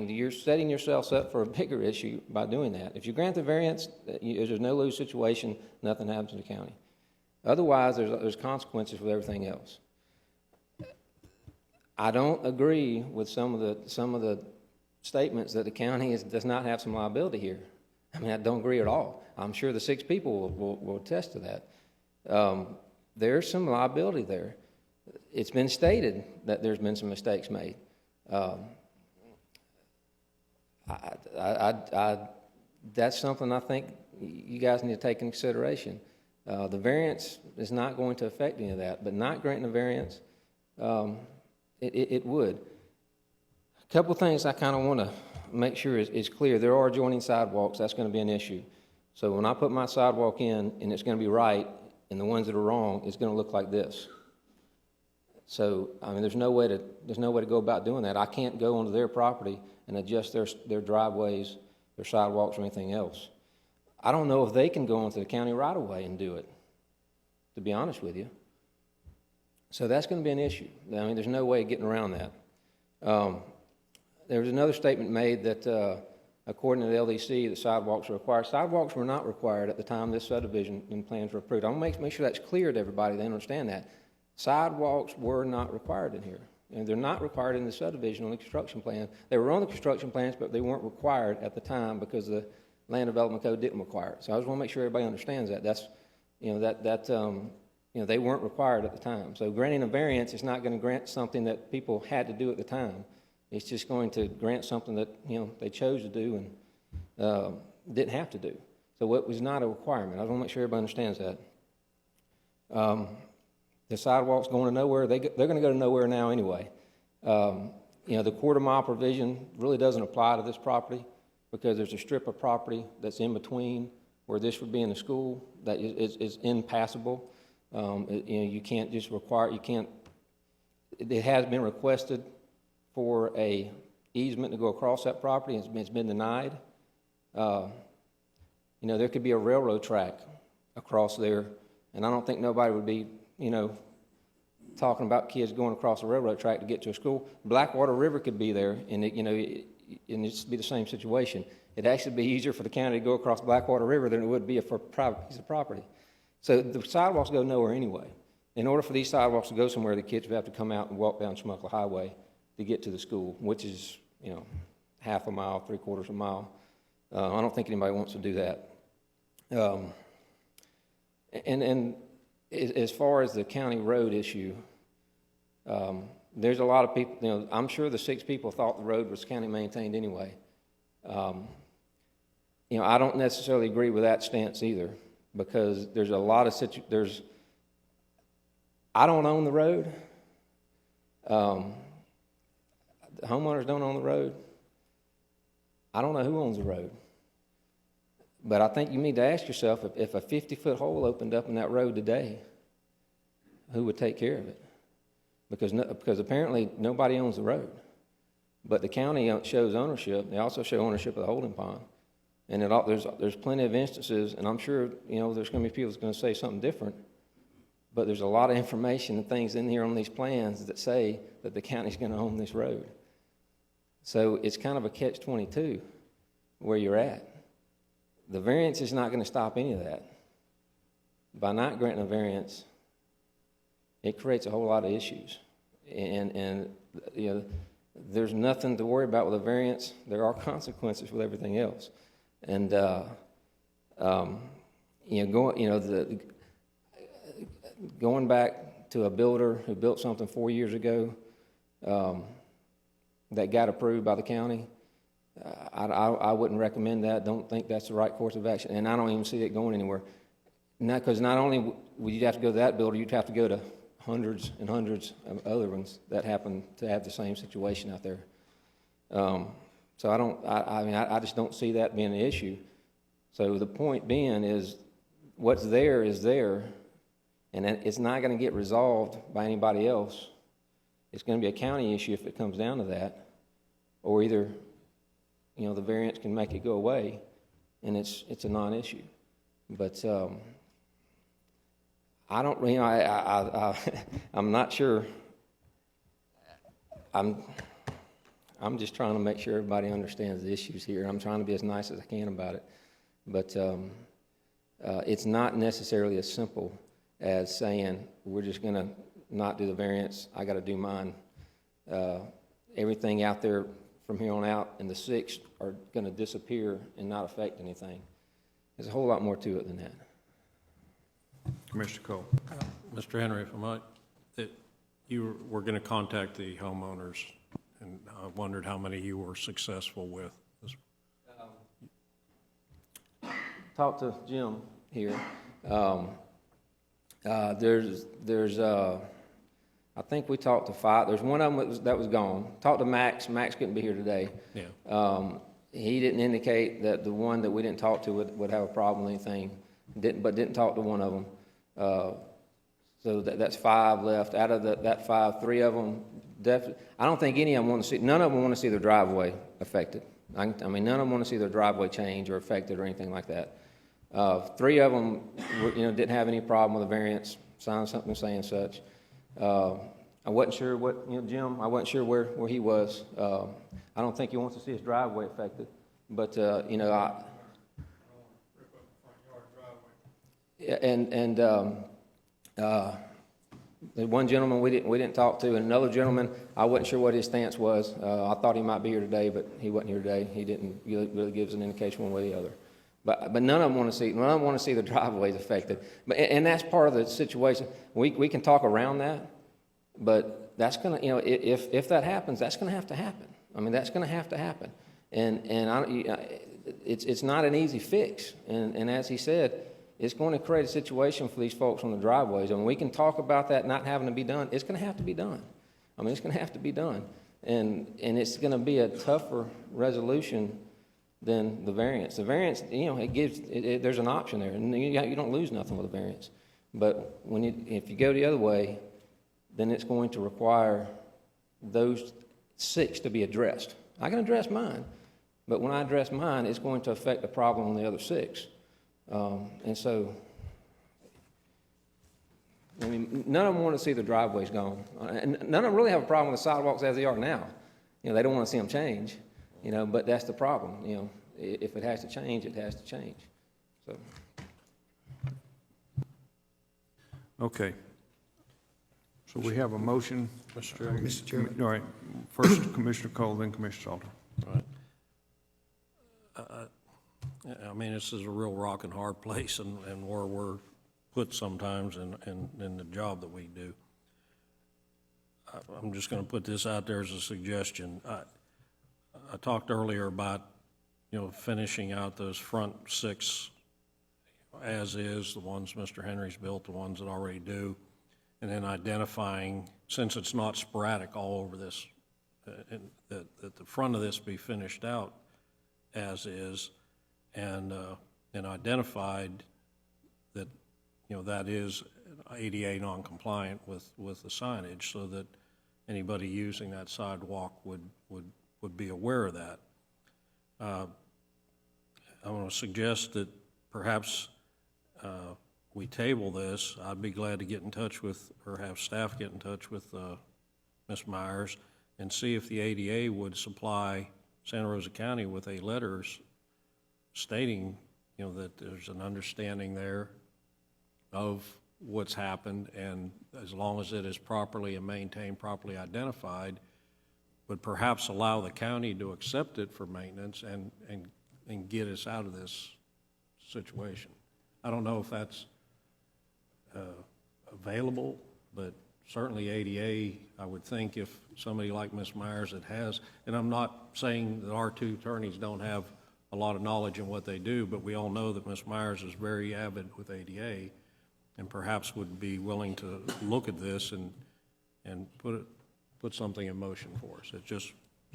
you're setting yourselves up for a bigger issue by doing that. If you grant the variance, there's no lose situation, nothing happens to the county. Otherwise, there's consequences with everything else. I don't agree with some of the statements that the county does not have some liability here. I don't agree at all. I'm sure the 6 people will attest to that. There's some liability there. It's been stated that there's been some mistakes made. That's something I think you guys need to take into consideration. The variance is not going to affect any of that, but not granting a variance, it would. A couple things I kind of want to make sure is clear. There are adjoining sidewalks. That's going to be an issue. So when I put my sidewalk in, and it's going to be right, and the ones that are wrong, it's going to look like this. So there's no way to go about doing that. I can't go onto their property and adjust their driveways, their sidewalks, or anything else. I don't know if they can go onto the county right-of-way and do it, to be honest with you. So that's going to be an issue. There's no way of getting around that. There was another statement made that, according to the LDC, the sidewalks are required. Sidewalks were not required at the time this subdivision and plans were approved. I want to make sure that's clear to everybody. They understand that. Sidewalks were not required in here. And they're not required in the subdivision on the construction plan. They were on the construction plans, but they weren't required at the time because the Land Development Code didn't require it. So I just want to make sure everybody understands that. That's, they weren't required at the time. So granting a variance is not going to grant something that people had to do at the time. It's just going to grant something that, they chose to do and didn't have to do. So it was not a requirement. I just want to make sure everybody understands that. The sidewalks going to nowhere, they're going to go to nowhere now anyway. The quarter-mile provision really doesn't apply to this property because there's a strip of property that's in between where this would be in the school that is impassable. You can't just require, it has been requested for a easement to go across that property, and it's been denied. You know, there could be a railroad track across there, and I don't think nobody would be, you know, talking about kids going across a railroad track to get to a school. Blackwater River could be there, and it, you know, and it'd be the same situation. It'd actually be easier for the county to go across Blackwater River than it would be for a private piece of property. So the sidewalks go nowhere anyway. In order for these sidewalks to go somewhere, the kids would have to come out and walk down Schmuckle Highway to get to the school, which is, you know, half a mile, 3/4 a mile. I don't think anybody wants to do that. And as far as the county road issue, there's a lot of people, you know, I'm sure the 6 people thought the road was county maintained anyway. You know, I don't necessarily agree with that stance either, because there's a lot of I don't own the road. The homeowners don't own the road. I don't know who owns the road. But I think you need to ask yourself, if a 50-foot hole opened up in that road today, who would take care of it? Because apparently nobody owns the road. But the county shows ownership. They also show ownership of the holding pond. And there's plenty of instances, and I'm sure, you know, there's going to be people that's going to say something different. But there's a lot of information and things in here on these plans that say that the county's going to own this road. So it's kind of a catch-22 where you're at. The variance is not going to stop any of that. By not granting a variance, it creates a whole lot of issues. And you know, there't nothing to worry about with a variance. There are consequences with everything else. And you know, going back to a builder who built something 4 years ago that got approved by the county, I wouldn't recommend that. Don't think that's the right course of action, and I don't even see it going anywhere. Because not only would you have to go to that builder, you'd have to go to hundreds and hundreds of other ones that happen to have the same situation out there. So I just don't see that being an issue. So the point being is, what's there is there, and it's not going to get resolved by anybody else. It's going to be a county issue if it comes down to that, or either, you know, the variance can make it go away, and it's a non-issue. But I don't, you know, I'm not sure. I'm just trying to make sure everybody understands the issues here. I'm trying to be as nice as I can about it, but it's not necessarily as simple as saying we're just going to not do the variance. I got to do mine. Everything out there from here on out and the 6 are going to disappear and not affect anything. There's a whole lot more to it than that. Commissioner Cole. Mr. Henry, if I might, that you were going to contact the homeowners, and I wondered how many you were successful with. Talk to Jim here. I think we talked to 5. There's one of them that was gone. Talked to Max. Max couldn't be here today. Yeah. He didn't indicate that the one that we didn't talk to would have a problem with anything. Didn't talk to one of them. So that's 5 left. Out of that 5, 3 of them definitely. I don't think any of them want to see. None of them want to see their driveway affected. I mean, none of them want to see their driveway change or affected or anything like that. 3 of them, didn't have any problem with the variance. Signed something saying such. I wasn't sure what, Jim. I wasn't sure where he was. I don't think he wants to see his driveway affected. But the one gentleman we didn't talk to, and another gentleman, I wasn't sure what his stance was. I thought he might be here today, but he wasn't here today. He didn't really give us an indication one way or the other. But none of them want to see the driveways affected. And that's part of the situation. We can talk around that, but that's gonna, if that happens, that's gonna have to happen. I mean, that's gonna have to happen. And it's not an easy fix. And as he said, it's going to create a situation for these folks on the driveways. I mean, we can talk about that not having to be done. It's going to have to be done. I mean, it's going to have to be done. And it's going to be a tougher resolution than the variance. The variance, there's an option there, and you don't lose nothing with a variance. But if you go the other way, then it's going to require those 6 to be addressed. I can address mine, but when I address mine, it's going to affect the problem on the other 6. And so, I mean, none of them want to see the driveways gone. And none of them really have a problem with the sidewalks as they are now. You know, they don't want to see them change, you know, but that's the problem. You know, if it has to change, it has to change. So. Okay. So we have a motion. Mr. Chairman. Mr. Chairman. All right, first Commissioner Cole, then Commissioner Salter. All right. I mean, this is a real rock and hard place and where we're put sometimes in the job that we do. I'm just going to put this out there as a suggestion. I talked earlier about, you know, finishing out those front 6 as is, the ones Mr. Henry's built, the ones that already do, and then identifying, since it's not sporadic all over this, that the front of this be finished out as is, and identified that, you know, that is ADA non-compliant with the signage, so that anybody using that sidewalk would be aware of that. I want to suggest that perhaps we table this. I'd be glad to get in touch with, or have staff get in touch with Ms. Myers and see if the ADA would supply Santa Rosa County with a letter stating, you know, that there's an understanding there of what's happened, and as long as it is properly and maintained, properly identified, would perhaps allow the county to accept it for maintenance and get us out of this situation. I don't know if that's available, but certainly ADA, I would think if somebody like Ms. Myers that has, and I'm not saying that our 2 attorneys don't have a lot of knowledge in what they do, but we all know that Ms. Myers is very avid with ADA and perhaps would be willing to look at this and put something in motion for us. It's just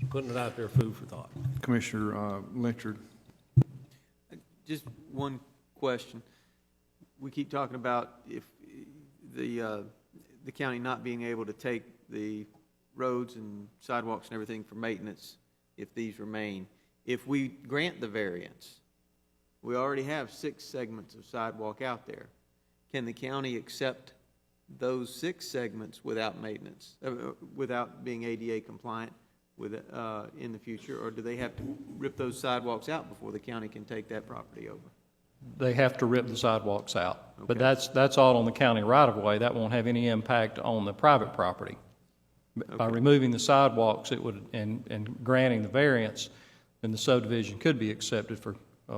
putting it out there, food for thought. Commissioner Lynchard. Just one question. We keep talking about if the county not being able to take the roads and sidewalks and everything for maintenance if these remain. If we grant the variance, we already have 6 segments of sidewalk out there. Can the county accept those 6 segments without maintenance, without being ADA compliant in the future, or do they have to rip those sidewalks out before the county can take that property over? They have to rip the sidewalks out. Okay. But that's all on the county right-of-way. That won't have any impact on the private property. By removing the sidewalks, it would, and granting the variance, then the subdivision could be accepted for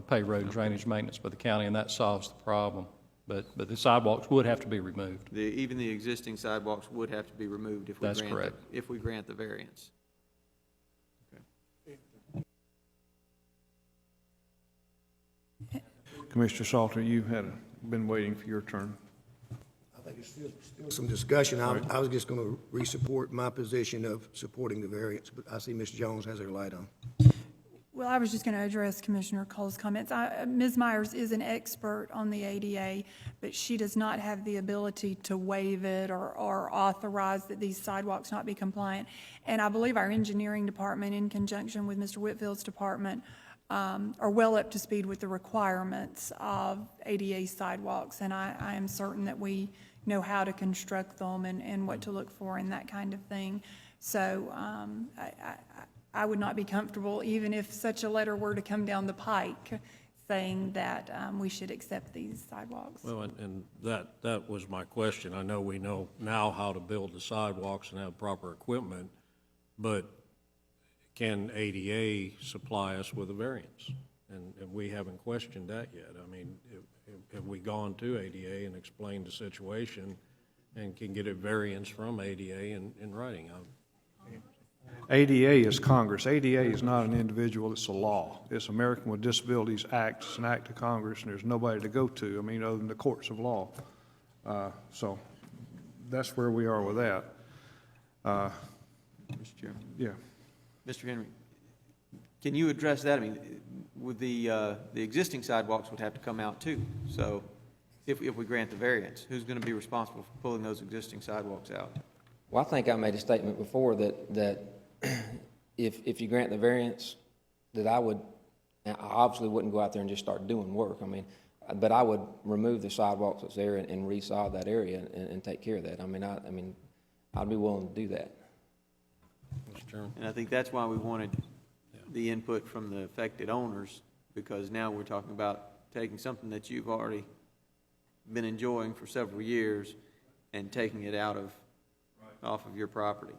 pay road and drainage maintenance by the county, and that solves the problem. But the sidewalks would have to be removed. Even the existing sidewalks would have to be removed if we That's grant correct. if we grant the variance. Commissioner Salter, you been waiting for your turn. I think it's still some discussion. I was just going to re-support my position of supporting the variance, but I see Ms. Jones has her light on. Well, I was just going to address Commissioner Cole's comments. Ms. Myers is an expert on the ADA, but she does not have the ability to waive it or authorize that these sidewalks not be compliant. And I believe our engineering department, in conjunction with Mr. Whitfield's department, are well up to speed with the requirements of ADA sidewalks. And I am certain that we know how to construct them and what to look for and that kind of thing. So I would not be comfortable, even if such a letter were to come down the pike, saying that we should accept these sidewalks. Well, and that was my question. I know we know now how to build the sidewalks and have proper equipment, but can ADA supply us with a variance? And we haven't questioned that yet. I mean, have we gone to ADA and explained the situation and can get a variance from ADA in writing? ADA is Congress. ADA is not an individual, it's a law. It's American with Disabilities Act. It's an act of Congress, and there's nobody to go to, I mean, other than the courts of law. So that's where we are with that. Mr. Chairman. Yeah. Mr. Henry, can you address that? I mean, with the existing sidewalks would have to come out too. So if we grant the variance, who's going to be responsible for pulling those existing sidewalks out? Well, I think I made a statement before that if you grant the variance, that I obviously wouldn't go out there and just start doing work. I mean, but I would remove the sidewalks that's there and resod that area and take care of that. I mean, I'd be willing to do that. Mr. Chairman. And I think that's why we wanted the input from the affected owners, because now we're talking about taking something that you've already been enjoying for several years and taking it off of your property.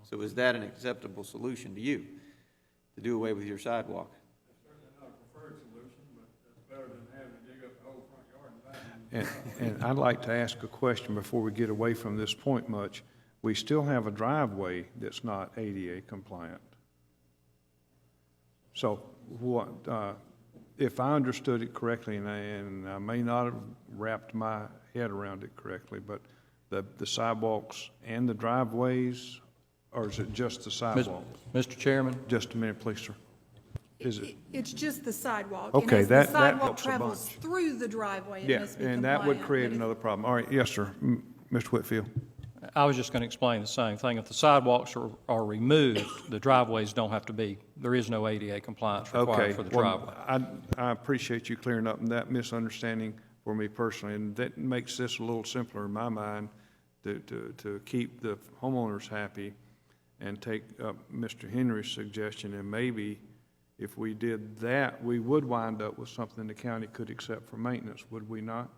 So is that an acceptable solution to you, to do away with your sidewalk? It's certainly not a preferred solution, but it's better than having to dig up the whole front yard and back. And I'd like to ask a question before we get away from this point much. We still have a driveway that's not ADA compliant. So what, if I understood it correctly, and I may not have wrapped my head around it correctly, but the sidewalks and the driveways, or is it just the sidewalk? Mr. Chairman? Just a minute, please, sir. Is it? It's just the sidewalk. Okay, And as that the sidewalk helps a travels bunch. through the driveway, it Yeah, must be and that would compliant, create but another problem. All right, yes, sir. Mr. Whitfield. I was just going to explain the same thing. If the sidewalks are removed, the driveways don't have to be, there is no ADA compliance Okay. required for the well, driveway. I appreciate you clearing up that misunderstanding for me personally, and that makes this a little simpler in my mind to keep the homeowners happy and take up Mr. Henry's suggestion, and maybe if we did that, we would wind up with something the county could accept for maintenance, would we not?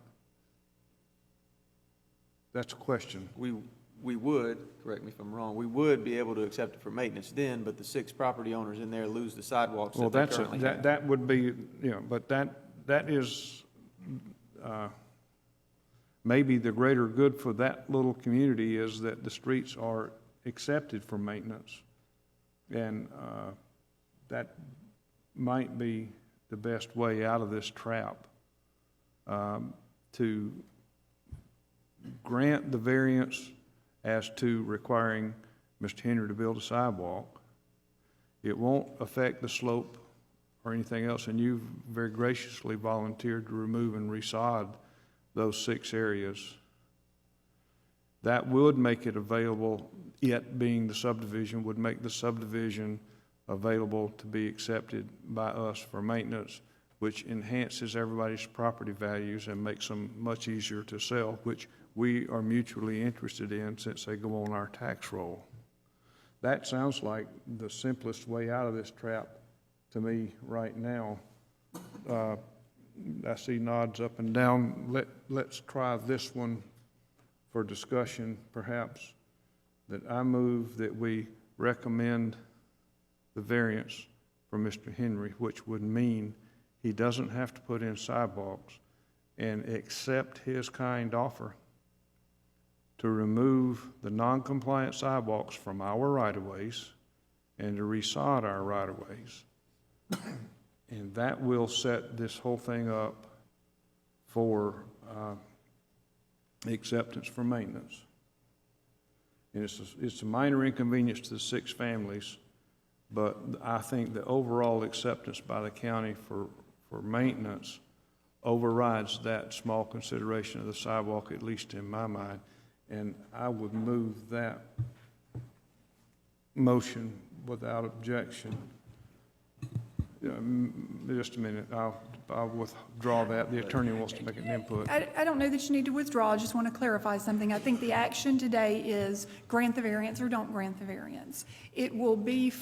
That's a question. We would, correct me if I'm wrong, we would be able to accept it for maintenance then, but the 6 property owners in there lose the sidewalks Well, that they currently have. that would be, but that is maybe the greater good for that little community is that the streets are accepted for maintenance. And that might be the best way out of this trap, to grant the variance as to requiring Mr. Henry to build a sidewalk. It won't affect the slope or anything else, and you've very graciously volunteered to remove and resod those 6 areas. That would make it available, it being the subdivision, would make the subdivision available to be accepted by us for maintenance, which enhances everybody's property values and makes them much easier to sell, which we are mutually interested in since they go on our tax roll. That sounds like the simplest way out of this trap to me right now. I see nods up and down. Let's try this one for discussion, perhaps, that I move that we recommend the variance for Mr. Henry, which would mean he doesn't have to put in sidewalks, and accept his kind offer to remove the non-compliant sidewalks from our right-of-ways and to resod our right-of-ways. And that will set this whole thing up for acceptance for maintenance. And it's a minor inconvenience to the 6 families, but I think the overall acceptance by the county for maintenance overrides that small consideration of the sidewalk, at least in my mind. And I would move that motion without objection. Just a minute, I'll withdraw that. The attorney wants to make an input. I don't know that you need to withdraw. I just want to clarify something. I think the action today is grant the variance or don't grant the variance. It will be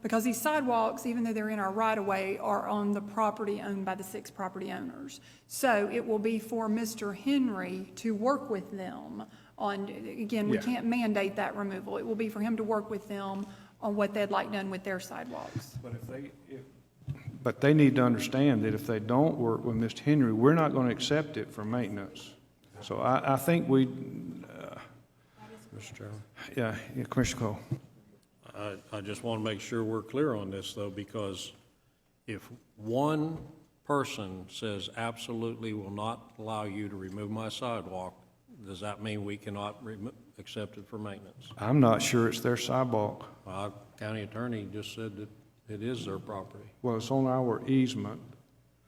because these sidewalks, even though they're in our right-of-way, are on the property owned by the 6 property owners. So it will be for Mr. Henry to work with them on, again, we can't mandate that removal. It will be for him to work with them on what they'd like done with their sidewalks. But they need to understand that if they don't work with Mr. Henry, we're not going to accept it for maintenance. So I think we, Mr. Chairman. yeah, Commissioner Cole. I just want to make sure we're clear on this, though, because if one person says absolutely will not allow you to remove my sidewalk, does that mean we cannot accept it for maintenance? I'm not sure it's their sidewalk. Our county attorney just said that it is their property. Well, it's on our easement,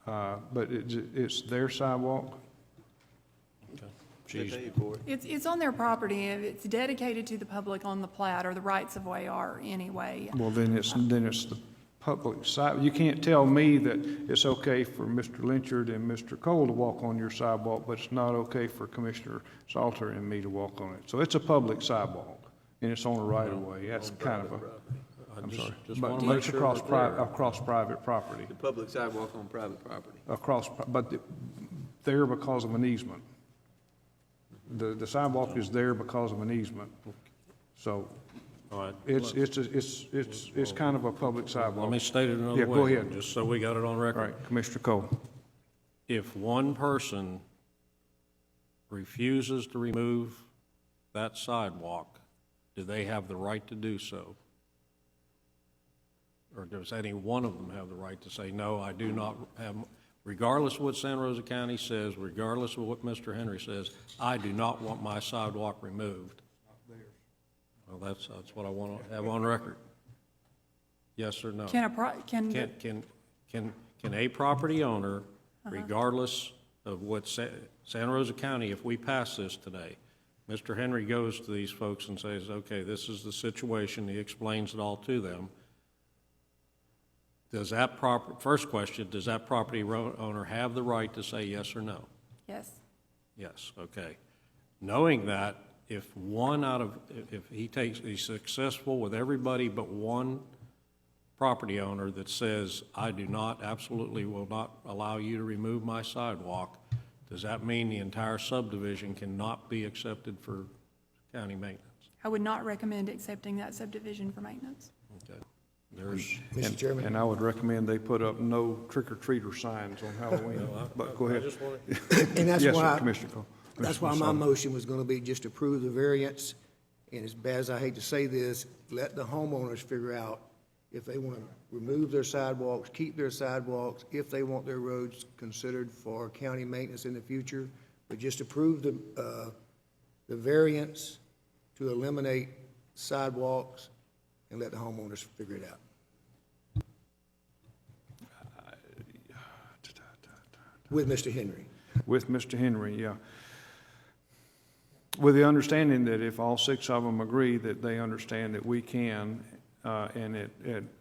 but it's their sidewalk. Okay. They Jeez. pay you for it. It's on their property, and it's dedicated to the public on the plat, or the rights of way are anyway. Well, then it's the public side, you can't tell me that it's okay for Mr. Lynchard and Mr. Cole to walk on your sidewalk, but it's not okay for Commissioner Salter and me to walk on it. So it's a public sidewalk, and it's on a right-of-way. That's kind of a, I'm sorry. Just But wanna but make it's sure across we're clear. across private property, The public sidewalk on private property. but there because of an easement. The sidewalk is there because of an easement. So All right. it's kind of a public sidewalk. Let me state it another Yeah, way. go ahead. Just so we got it on All record. right, Commissioner Cole. If one person refuses to remove that sidewalk, do they have the right to do so? Or does any one of them have the right to say, no, I do not have, regardless of what Santa Rosa County says, regardless of what Mr. Henry says, I do not want my sidewalk removed? Well, that's what I want to have on record. Yes or no? Can Can a property owner, regardless of what Santa Rosa County, if we pass this today, Mr. Henry goes to these folks and says, okay, this is the situation, he explains it all to them. Does that first question, does that property owner have the right to say yes or no? Yes. Yes, okay. Knowing that, if he's successful with everybody but one property owner that says, I do not, absolutely will not allow you to remove my sidewalk, does that mean the entire subdivision cannot be accepted for county maintenance? I would not recommend accepting that subdivision for maintenance. Okay. Mr. Chairman. And I would recommend they put up no trick-or-treater signs on Halloween. But go ahead. And that's Yes, sir, why, Commissioner Cole. that's why my motion was gonna be just approve the variance. And as bad as I hate to say this, let the homeowners figure out if they want to remove their sidewalks, keep their sidewalks, if they want their roads considered for county maintenance in the future. But just approve the variance to eliminate sidewalks and let the homeowners figure it out. With Mr. Henry. With Mr. Henry, yeah. With the understanding that if all six of them agree that they understand that we can, and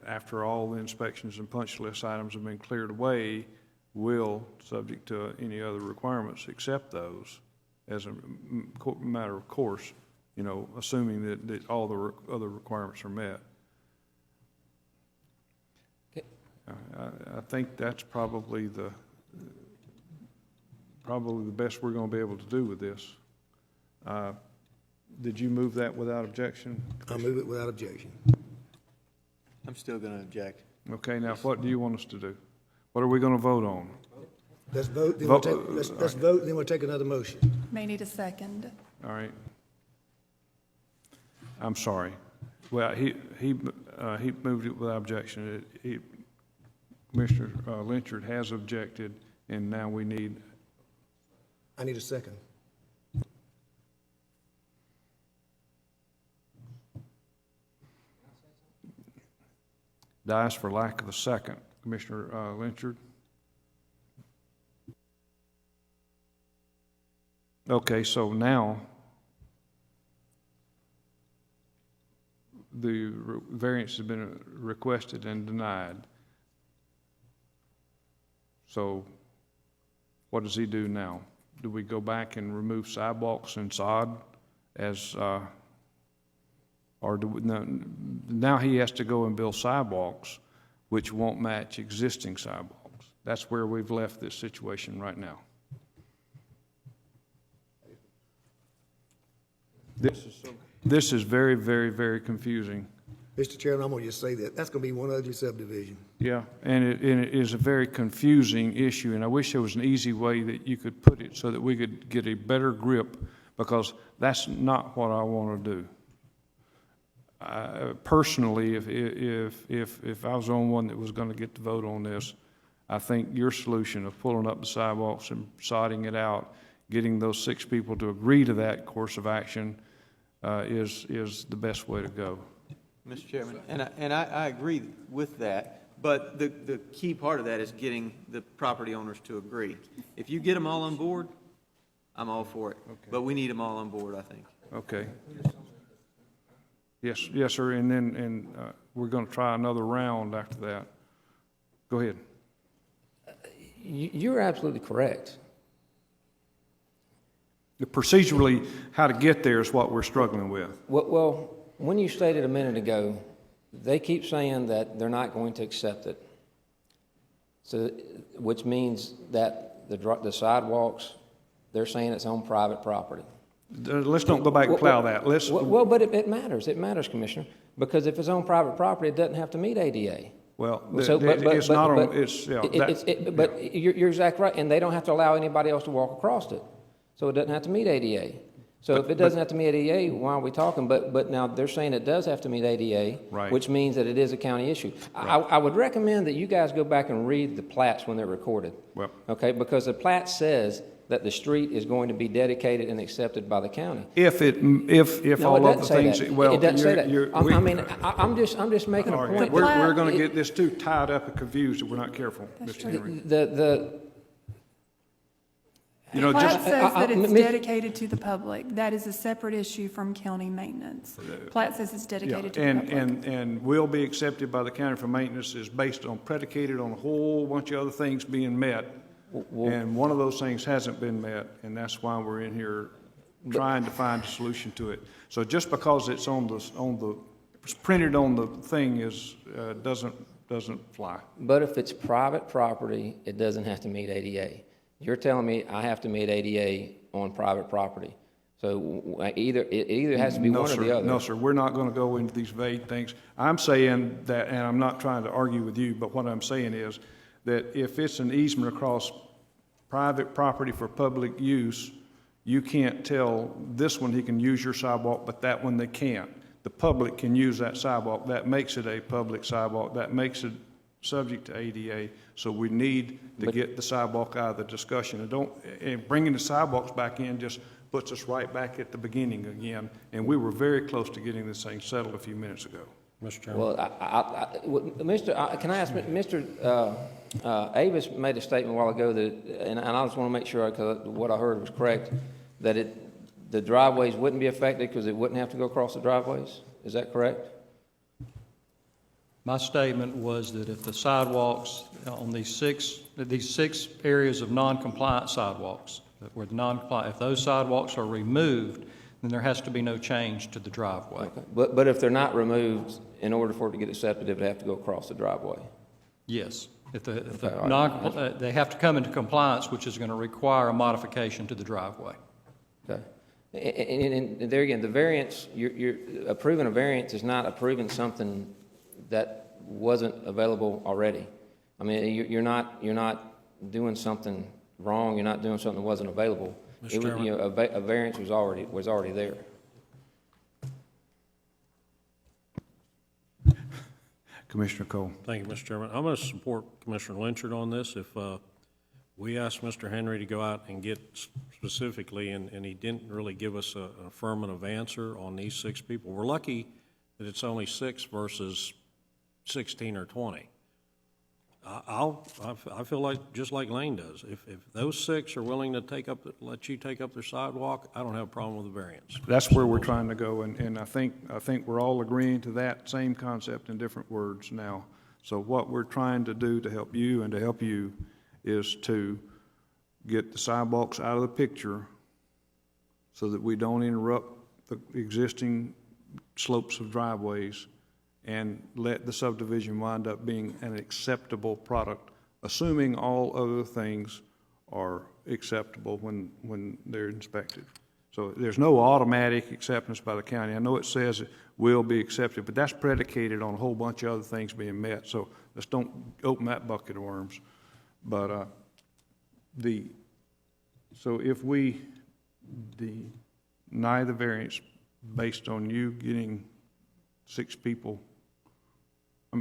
after all the inspections and punch list items have been cleared away, will, subject to any other requirements, accept those as a matter of course, you know, assuming that all the other requirements are met. I think that's probably the best we're going to be able to do with this. Did you move that without objection? I'll move it without objection. I'm still going to object. Okay, now what do you want us to do? What are we going to vote on? Let's vote, then we'll take, let's vote, then we'll take another motion. May need a second. All right. I'm sorry. Well, he moved it without objection. Commissioner Lynchard has objected, and now we need. I need a second. Dies for lack of a second. Commissioner Lynchard? Okay, so now the variance has been requested and denied. So what does he do now? Do we go back and remove sidewalks and sod as, or do we, now he has to go and build sidewalks which won't match existing sidewalks. That's where we've left this situation right now. This is very, very, very confusing. Mr. Chairman, I'm going to just say that. That's going to be one ugly subdivision. Yeah, and it is a very confusing issue, and I wish there was an easy way that you could put it so that we could get a better grip, because that's not what I want to do. Personally, if I was the only one that was going to get the vote on this, I think your solution of pulling up the sidewalks and sodding it out, getting those 6 people to agree to that course of action is the best way to go. Mr. Chairman, and I agree with that, but the key part of that is getting the property owners to agree. If you get them all on board, I'm all for it. Okay. But we need them all on board, I think. Okay. Yes, sir, and then we're going to try another round after that. Go ahead. You're absolutely correct. Procedurally, how to get there is what we're struggling with. Well, when you stated a minute ago, they keep saying that they're not going to accept it. So, which means that the sidewalks, they're saying it's on private property. Let's don't go back and plow that. Let's. Well, but it matters. It matters, Commissioner, because if it's on private property, it doesn't have to meet ADA. Well, So, it's not on, it's, yeah. But you're exactly right, and they don't have to allow anybody else to walk across it. So it doesn't have to meet ADA. So if it doesn't have to meet ADA, why are we talking? But now they're saying it does have to meet ADA, Right. which means that it is a county issue. I would recommend that you guys go back and read the plats when they're recorded. Well. Okay, because the plat says that the street is going to be dedicated and accepted by the county. If No, all it of the doesn't say things, that. well, It doesn't say that. I'm just making a point. We're going to get this too tied up and confused if we're not careful, Mr. Henry. You know, Plat just, says that it's Miss- dedicated to the public. That is a separate issue from county maintenance. Plat says it's yeah, dedicated to the public. and will be accepted by the county for maintenance is based on, predicated on a whole bunch of other things being met. And one of those things hasn't been met, and that's why we're in here trying to find a solution to it. So just because it's it's printed on the thing doesn't fly. But if it's private property, it doesn't have to meet ADA. You're telling me I have to meet ADA on private property. So it either has to be No, one or sir. the other. No, sir, we're not going to go into these vague things. I'm saying that, and I'm not trying to argue with you, but what I'm saying is that if it's an easement across private property for public use, you can't tell this one he can use your sidewalk, but that one they can't. The public can use that sidewalk. That makes it a public sidewalk. That makes it subject to ADA. So we need to get the sidewalk out of the discussion. And bringing the sidewalks back in just puts us right back at the beginning again. And we were very close to getting this thing settled a few minutes ago. Mr. Chairman. Well, can I ask, Mr. Avis made a statement a while ago that, and I just want to make sure, because what I heard was correct, that the driveways wouldn't be affected because it wouldn't have to go across the driveways. Is that correct? My statement was that if the sidewalks on these six areas of non-compliant sidewalks, that were non-compliant, if those sidewalks are removed, then there has to be no change to the driveway. Okay. But if they're not removed, in order for it to get accepted, it would have to go across the driveway. Yes. If all right. they have to come into compliance, which is going to require a modification to the driveway. Okay. And there again, the variance, you're approving a variance is not approving something that wasn't available already. I mean, you're not doing something wrong. You're not doing something that wasn't available. Mr. Chairman. A variance was already there. Commissioner Cole. Thank you, Mr. Chairman. I'm going to support Commissioner Lynchard on this. If we asked Mr. Henry to go out and get specifically, and he didn't really give us an affirmative answer on these 6 people. We're lucky that it's only 6 versus 16 or 20. I feel like, just like Lane does, if those 6 are willing to let you take up their sidewalk, I don't have a problem with the variance. That's where we're trying to go, and I think we're all agreeing to that same concept in different words now. So what we're trying to do to help you and to help you is to get the sidewalks out of the picture so that we don't interrupt the existing slopes of driveways and let the subdivision wind up being an acceptable product, assuming all other things are acceptable when they're inspected. So there's no automatic acceptance by the county. I know it says it will be accepted, but that's predicated on a whole bunch of other things being met. So let's don't open that bucket of worms. But so if we deny the variance based on you getting 6 people,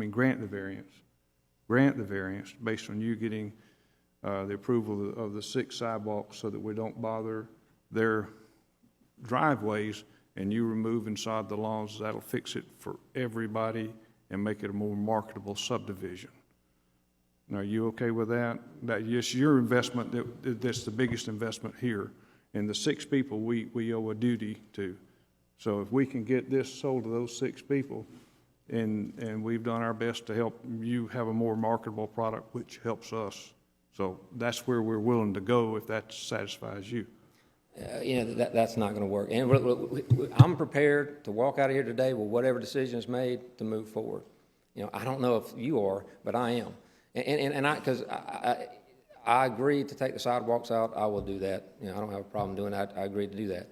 grant the variance based on you getting the approval of the 6 sidewalks so that we don't bother their driveways, and you remove inside the lawns, that'll fix it for everybody and make it a more marketable subdivision. Now, are you okay with that? Yes, your investment, that's the biggest investment here. And the 6 people we owe a duty to. So if we can get this sold to those 6 people, and we've done our best to help you have a more marketable product, which helps us. So that's where we're willing to go if that satisfies you. That's not going to work. And I'm prepared to walk out of here today with whatever decision is made to move forward. I don't know if you are, but I am. Because I agreed to take the sidewalks out, I will do that. I don't have a problem doing that. I agreed to do that.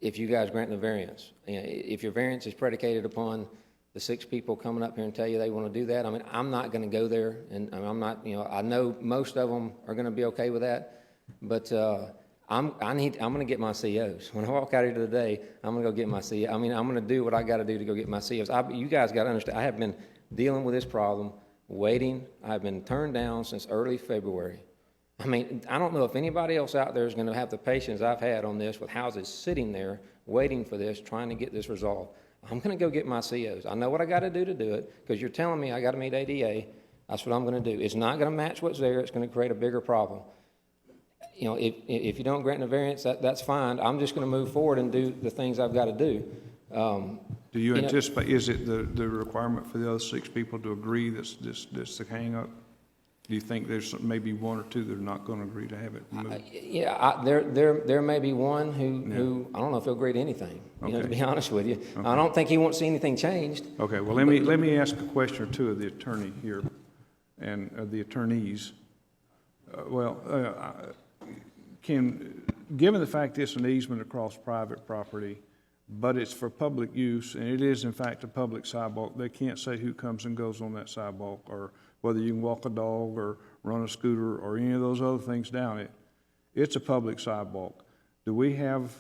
If you guys grant the variance, if your variance is predicated upon the 6 people coming up here and tell you they want to do that, I mean, I'm not going to go there, and I'm not, I know most of them are going to be okay with that, but I'm going to get my COs. When I walk out here today, I'm going to go get my CO. I mean, I'm going to do what I got to do to go get my COs. You guys got to understand, I have been dealing with this problem, waiting. I've been turned down since early February. I mean, I don't know if anybody else out there is going to have the patience I've had on this with houses sitting there waiting for this, trying to get this resolved. I'm going to go get my COs. I know what I got to do it because you're telling me I got to meet ADA. That's what I'm going to do. It's not going to match what's there. It's going to create a bigger problem. If you don't grant a variance, that's fine. I'm just going to move forward and do the things I've got to do. Do you anticipate, is it the requirement for the other 6 people to agree that's the hang-up? Do you think there's maybe 1 or 2 that are not going to agree to have it removed? There may be one who I don't know if he'll agree to anything, to be honest with you. Okay. I don't think he wants to see anything changed. Okay, well, let me ask a question or two of the attorney here and of the attorneys. Given the fact it's an easement across private property, but it's for public use, and it is in fact a public sidewalk, they can't say who comes and goes on that sidewalk, or whether you can walk a dog or run a scooter or any of those other things down it. It's a public sidewalk. Do we have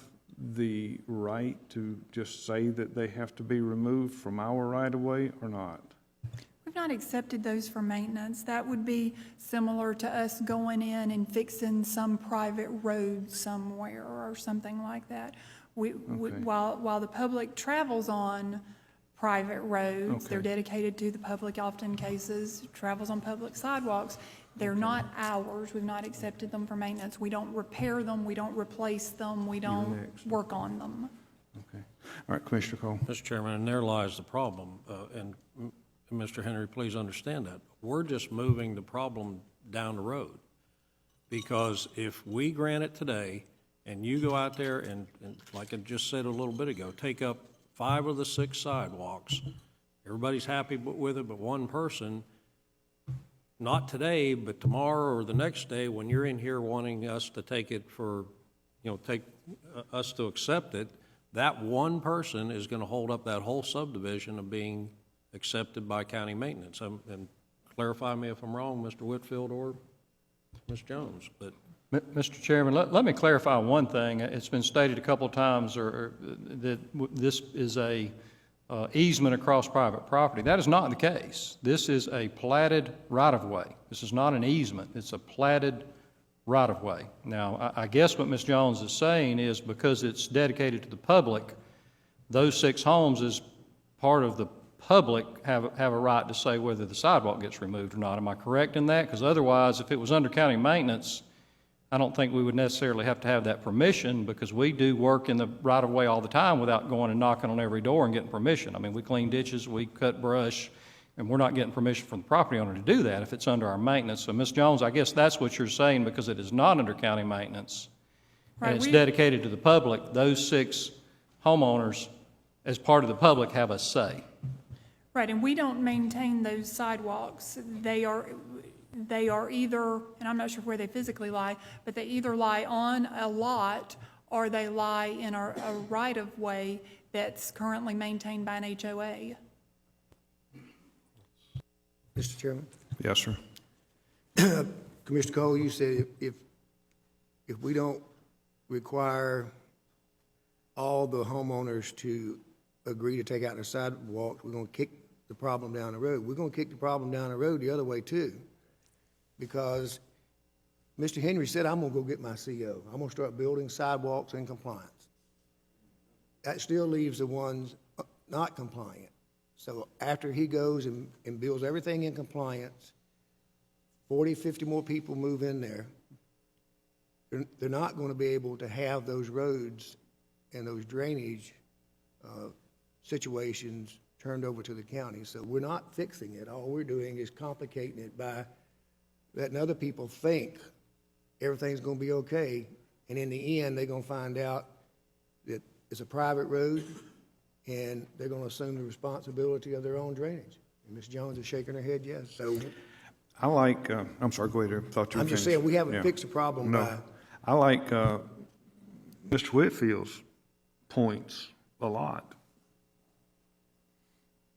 the right to just say that they have to be removed from our right-of-way or not? We've not accepted those for maintenance. That would be similar to us going in and fixing some private road somewhere or something like that. While the public travels on private roads, they're dedicated to the public, often cases, travels on public sidewalks. They're not ours. We've not accepted them for maintenance. We don't repair them. We don't replace them. We don't work on them. Okay. All right, Commissioner Cole. Mr. Chairman, and there lies the problem, and Mr. Henry, please understand that. We're just moving the problem down the road, because if we grant it today and you go out there and like I just said a little bit ago, take up 5 of the 6 sidewalks, everybody's happy with it but one person, not today, but tomorrow or the next day when you're in here wanting us to take it for, us to accept it, that one person is going to hold up that whole subdivision of being accepted by county maintenance. And clarify me if I'm wrong, Mr. Whitfield or Ms. Jones. But Mr. Chairman, let me clarify one thing. It's been stated a couple of times that this is a easement across private property. That is not the case. This is a platted right-of-way. This is not an easement. It's a platted right-of-way. Now, I guess what Ms. Jones is saying is because it's dedicated to the public, those 6 homes as part of the public have a right to say whether the sidewalk gets removed or not. Am I correct in that? Because otherwise, if it was under county maintenance, I don't think we would necessarily have to have that permission, because we do work in the right-of-way all the time without going and knocking on every door and getting permission. I mean, we clean ditches, we cut brush, and we're not getting permission from the property owner to do that if it's under our maintenance. So, Ms. Jones, I guess that's what you're saying, because it is not under county maintenance, and it's dedicated to the public. Those 6 homeowners, as part of the public, have a say. Right, and we don't maintain those sidewalks. They are either, and I'm not sure where they physically lie, but they either lie on a lot or they lie in a right-of-way that's currently maintained by an HOA. Mr. Chairman? Yes, sir. Commissioner Cole, you said if we don't require all the homeowners to agree to take out the sidewalks, we're going to kick the problem down the road. We're going to kick the problem down the road the other way, too, because Mr. Henry said, I'm going to go get my CO. I'm going to start building sidewalks in compliance. That still leaves the ones not compliant. So after he goes and builds everything in compliance, 40, 50 more people move in there, they're not going to be able to have those roads and those drainage situations turned over to the county. So we're not fixing it. All we're doing is complicating it by letting other people think everything's going to be okay, and in the end, they're going to find out that it's a private road, and they're going to assume the responsibility of their own drainage. And Ms. Jones is shaking her head yes. So I like, I'm sorry, go ahead, I thought you were I'm just finished. saying, we haven't Yeah. fixed the problem No. by, I like Mr. Whitfield's points a lot.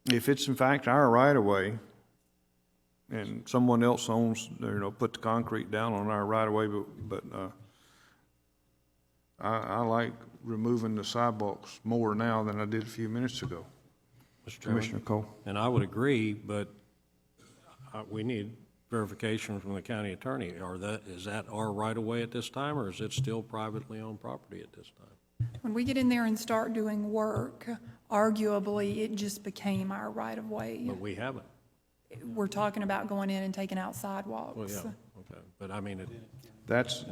If it's in fact our right-of-way, and someone else owns, put the concrete down on our right-of-way, but I like removing the sidewalks more now than I did a few minutes ago. Mr. Chairman? Commissioner Cole? And I would agree, but we need verification from the county attorney. Is that our right-of-way at this time, or is it still privately owned property at this time? When we get in there and start doing work, arguably, it just became our right-of-way. But we haven't. We're talking about going in and taking out sidewalks. Well, yeah, okay. But I mean, That's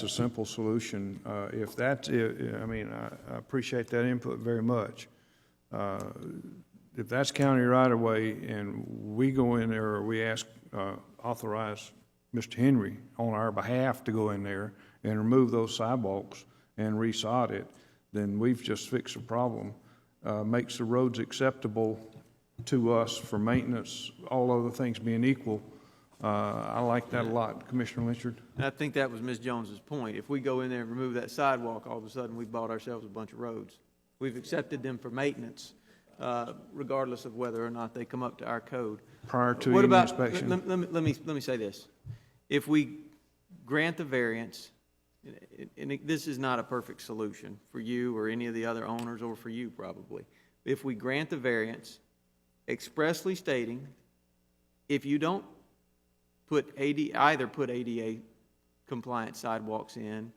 a simple solution. If that's, I appreciate that input very much. If that's county right-of-way and we go in there or we authorize Mr. Henry on our behalf to go in there and remove those sidewalks and resod it, then we've just fixed the problem. Makes the roads acceptable to us for maintenance, all other things being equal. I like that a lot. Commissioner Lynchard? And I think that was Ms. Jones's point. If we go in there and remove that sidewalk, all of a sudden, we've bought ourselves a bunch of roads. We've accepted them for maintenance, regardless of whether or not they come up to our code. Prior to What any about, inspection? let me say this. If we grant the variance, and this is not a perfect solution for you or any of the other owners, or for you probably. If we grant the variance, expressly stating, if you don't either put ADA compliant sidewalks in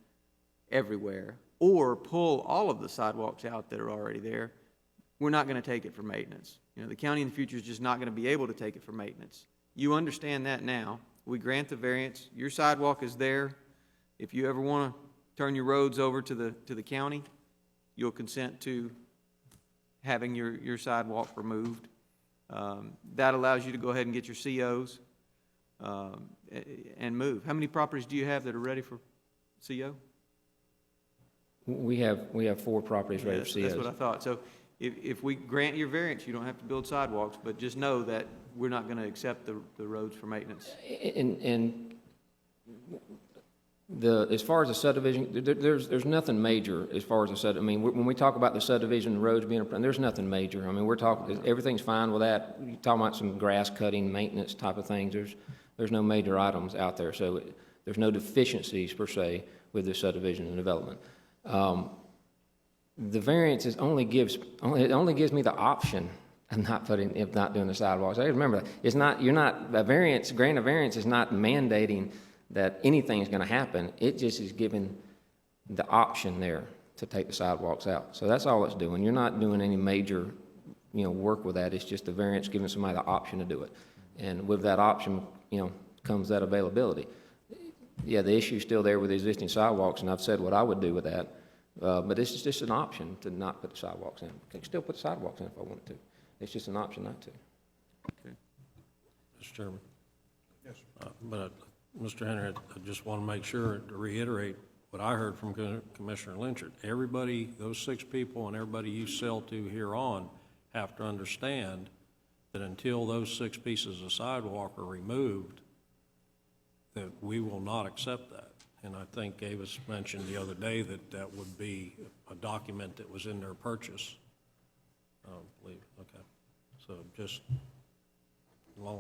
everywhere, or pull all of the sidewalks out that are already there, we're not going to take it for maintenance. The county in the future is just not going to be able to take it for maintenance. You understand that now. We grant the variance. Your sidewalk is there. If you ever want to turn your roads over to the county, you'll consent to having your sidewalk removed. That allows you to go ahead and get your COs and move. How many properties do you have that are ready for CO? We have 4 properties ready for COs. That's what I thought. So if we grant your variance, you don't have to build sidewalks, but just know that we're not going to accept the roads for maintenance. And as far as the subdivision, there's nothing major as far as the subdivision. I mean, when we talk about the subdivision, the roads being, there's nothing major. I mean, we're talking, everything's fine with that. You're talking about some grass cutting, maintenance type of things. There's no major items out there, so there's no deficiencies per se with the subdivision and development. The variance only gives me the option of not doing the sidewalks. I remember that. It's not, granting a variance is not mandating that anything's going to happen. It just is giving the option there to take the sidewalks out. So that's all it's doing. You're not doing any major, work with that. It's just the variance giving somebody the option to do it. And with that option, comes that availability. Yeah, the issue's still there with the existing sidewalks, and I've said what I would do with that. But this is just an option to not put the sidewalks in. I can still put the sidewalks in if I wanted to. It's just an option not to. Okay. Mr. Chairman? Yes. But Mr. Henry, I just want to make sure to reiterate what I heard from Commissioner Lynchard. Everybody, those 6 people and everybody you sell to here on have to understand that until those 6 pieces of sidewalk are removed, that we will not accept that. And I think Avis mentioned the other day that would be a document that was in their purchase. I believe, okay. So just, I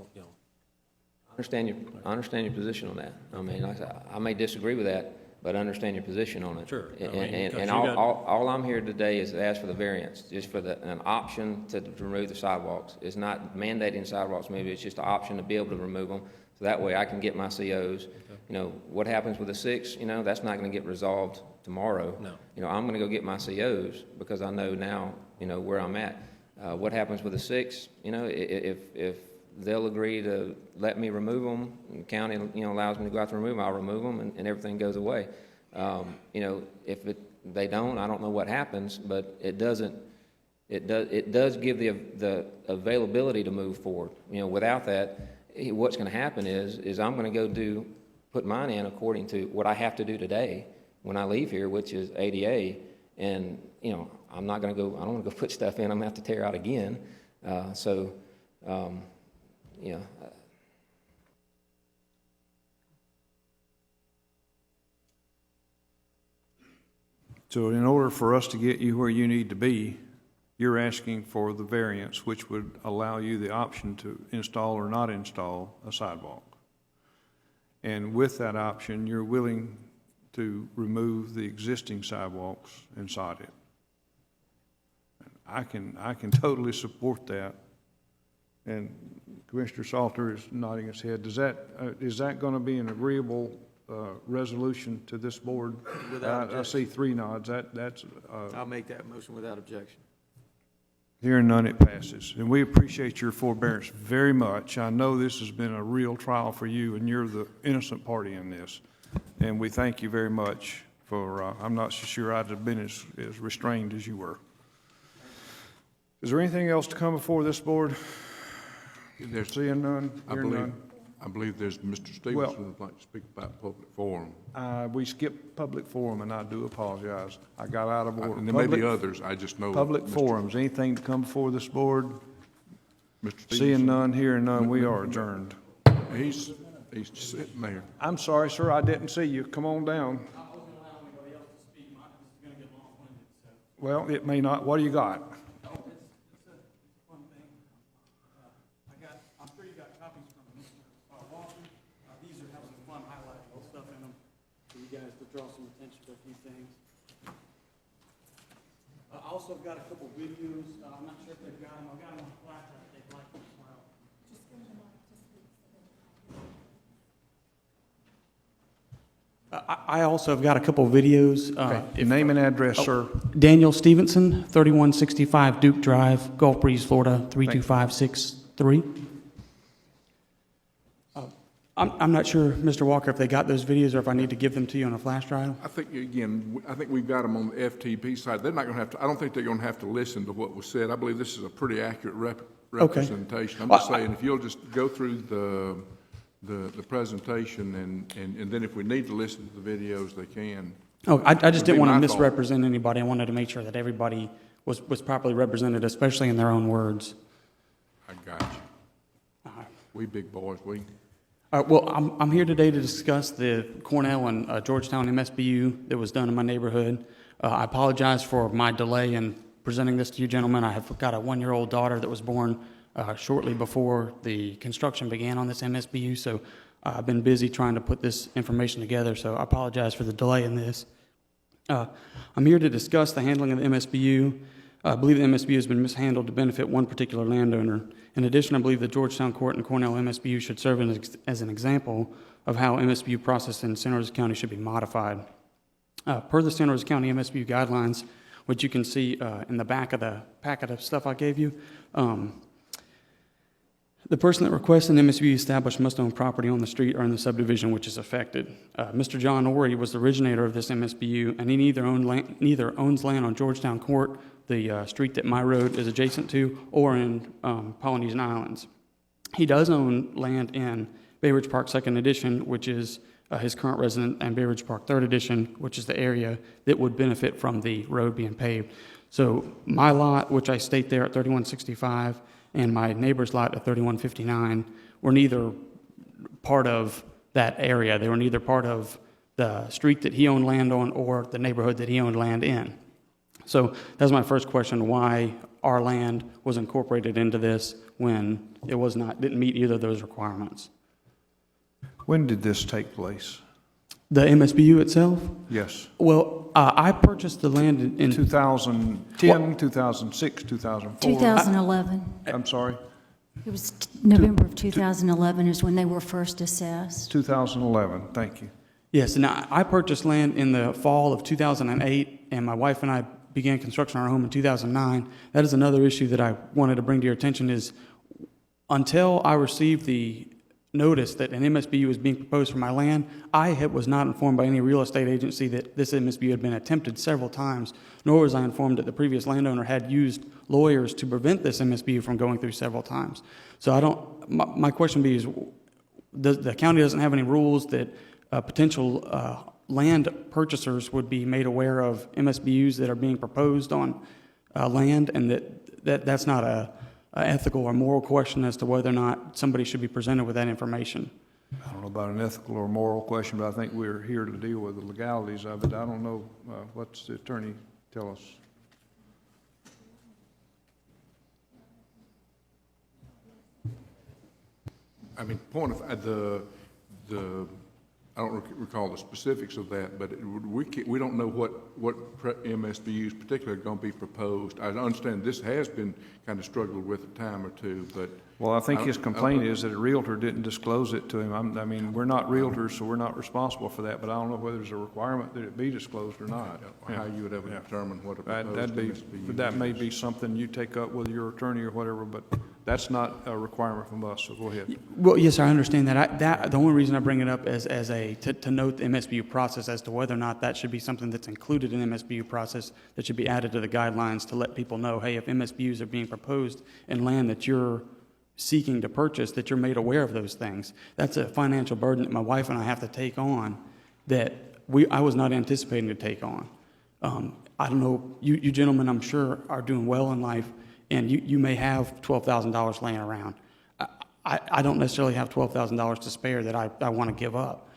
understand your position on that. I mean, I may disagree with that, but I understand your position on it. Sure. And all I'm here today is to ask for the variance, just for an option to remove the sidewalks. It's not mandating sidewalks, maybe it's just an option to be able to remove them. So that way I can get my COs. Okay. What happens with the 6, that's not going to get resolved tomorrow. No. I'm going to go get my COs because I know now, where I'm at. What happens with the 6, if they'll agree to let me remove them, and the county, allows me to go out to remove them, I'll remove them, and everything goes away. If they don't, I don't know what happens, but it doesn't it does give the availability to move forward. You know, without that, what's going to happen is I'm going to go put mine in according to what I have to do today when I leave here, which is ADA, and, you know, I don't want to go put stuff in I'm going to have to tear out again. You know, So in order for us to get you where you need to be, you're asking for the variance, which would allow you the option to install or not install a sidewalk. And with that option, you're willing to remove the existing sidewalks and sod it. I can totally support that. And Commissioner Salter is nodding his head. Is that going to be an agreeable resolution to this board? Without I see 3 nods. That's I'll make that motion without objection. Hearing none, it passes. And we appreciate your forbearance very much. I know this has been a real trial for you, and you're the innocent party in this. And we thank you very much for, I'm not so sure I'd have been as restrained as you were. Is there anything else to come before this board? Seeing none, hearing none. I believe there's Mr. Stevenson who would like to speak about public forum. We skipped public forum, and I do apologize. I got out of order. And there may be others, I just know. Public forums, anything to come before this board? Mr. Stevenson. Seeing none, hearing none, we are adjourned. He's sitting there. I'm sorry, sir, I didn't see you. Come on down. Well, it may not. What do you got? I'm sure you got copies from Mr. Walker. These are having some fun highlighting little stuff in them for you guys to draw some attention to a few things. I also got a couple videos. I'm not sure if they've got them. I've got them on flash drive. They'd like them as well. I also have got a couple videos. Name and address, sir. Daniel Stevenson, 3165 Duke Drive, Gulf Breeze, Florida, 32563. I'm not sure, Mr. Walker, if they got those videos or if I need to give them to you on a flash drive. I think, again, I think we've got them on the FTP side. They're not going to have to, I don't think they're going to have to listen to what was said. I believe this is a pretty accurate representation. I'm just saying, if you'll just go through the presentation and then if we need to listen to the videos, they can. Oh, I just didn't want to misrepresent anybody. I wanted to make sure that everybody was properly represented, especially in their own words. I got you. We big boys, we. Well, I'm here today to discuss the Cornell and Georgetown MSBU that was done in my neighborhood. I apologize for my delay in presenting this to you gentlemen. I have got a 1-year-old daughter that was born shortly before the construction began on this MSBU, so I've been busy trying to put this information together, so I apologize for the delay in this. I'm here to discuss the handling of the MSBU. I believe the MSBU has been mishandled to benefit one particular landowner. In addition, I believe the Georgetown Court and Cornell MSBU should serve as an example of how MSBU process in Santa Rosa County should be modified. Per the Santa Rosa County MSBU guidelines, which you can see in the back of the packet of stuff I gave you, the person that requests an MSBU established must own property on the street or in the subdivision which is affected. Mr. John Orey was the originator of this MSBU, and he neither owns land on Georgetown Court, the street that my road is adjacent to, or in Polynesian Islands. He does own land in Bay Ridge Park 2nd Edition, which is his current residence, and Bay Ridge Park 3rd Edition, which is the area that would benefit from the road being paved. So my lot, which I state there at 3165, and my neighbor's lot at 3159 were neither part of that area. They were neither part of the street that he owned land on or the neighborhood that he owned land in. So that's my first question, why our land was incorporated into this when it didn't meet either of those requirements. When did this take place? The MSBU itself? Yes. Well, I purchased the land in 2010, 2006, 2004? 2011. I'm sorry? It was November of 2011 is when they were first assessed. 2011, thank you. Yes, and I purchased land in the fall of 2008, and my wife and I began construction on our home in 2009. That is another issue that I wanted to bring to your attention is until I received the notice that an MSBU was being proposed for my land. Was not informed by any real estate agency that this MSBU had been attempted several times, nor was I informed that the previous landowner had used lawyers to prevent this MSBU from going through several times. So my question would be is, the county doesn't have any rules that potential land purchasers would be made aware of MSBUs that are being proposed on land, and that's not a ethical or moral question as to whether or not somebody should be presented with that information. I don't know about an ethical or moral question, but I think we're here to deal with the legalities of it. I don't know, what's the attorney tell us? I mean, I don't recall the specifics of that, but we don't know what MSBUs particularly are going to be proposed. I understand this has been kind of struggled with a time or two, but. Well, I think his complaint is that a realtor didn't disclose it to him. I mean, we're not realtors, so we're not responsible for that, but I don't know whether there's a requirement that it be disclosed or not. How you would ever determine what a proposed MSBU That may is. be something you take up with your attorney or whatever, but that's not a requirement from us, so go ahead. Well, yes, sir, I understand that. The only reason I bring it up is to note the MSBU process as to whether or not that should be something that's included in the MSBU process that should be added to the guidelines to let people know, hey, if MSBUs are being proposed in land that you're seeking to purchase, that you're made aware of those things. That's a financial burden that my wife and I have to take on that I was not anticipating to take on. I don't know, you gentlemen, I'm sure, are doing well in life, and you may have $12,000 laying around. I don't necessarily have $12,000 to spare that I want to give up.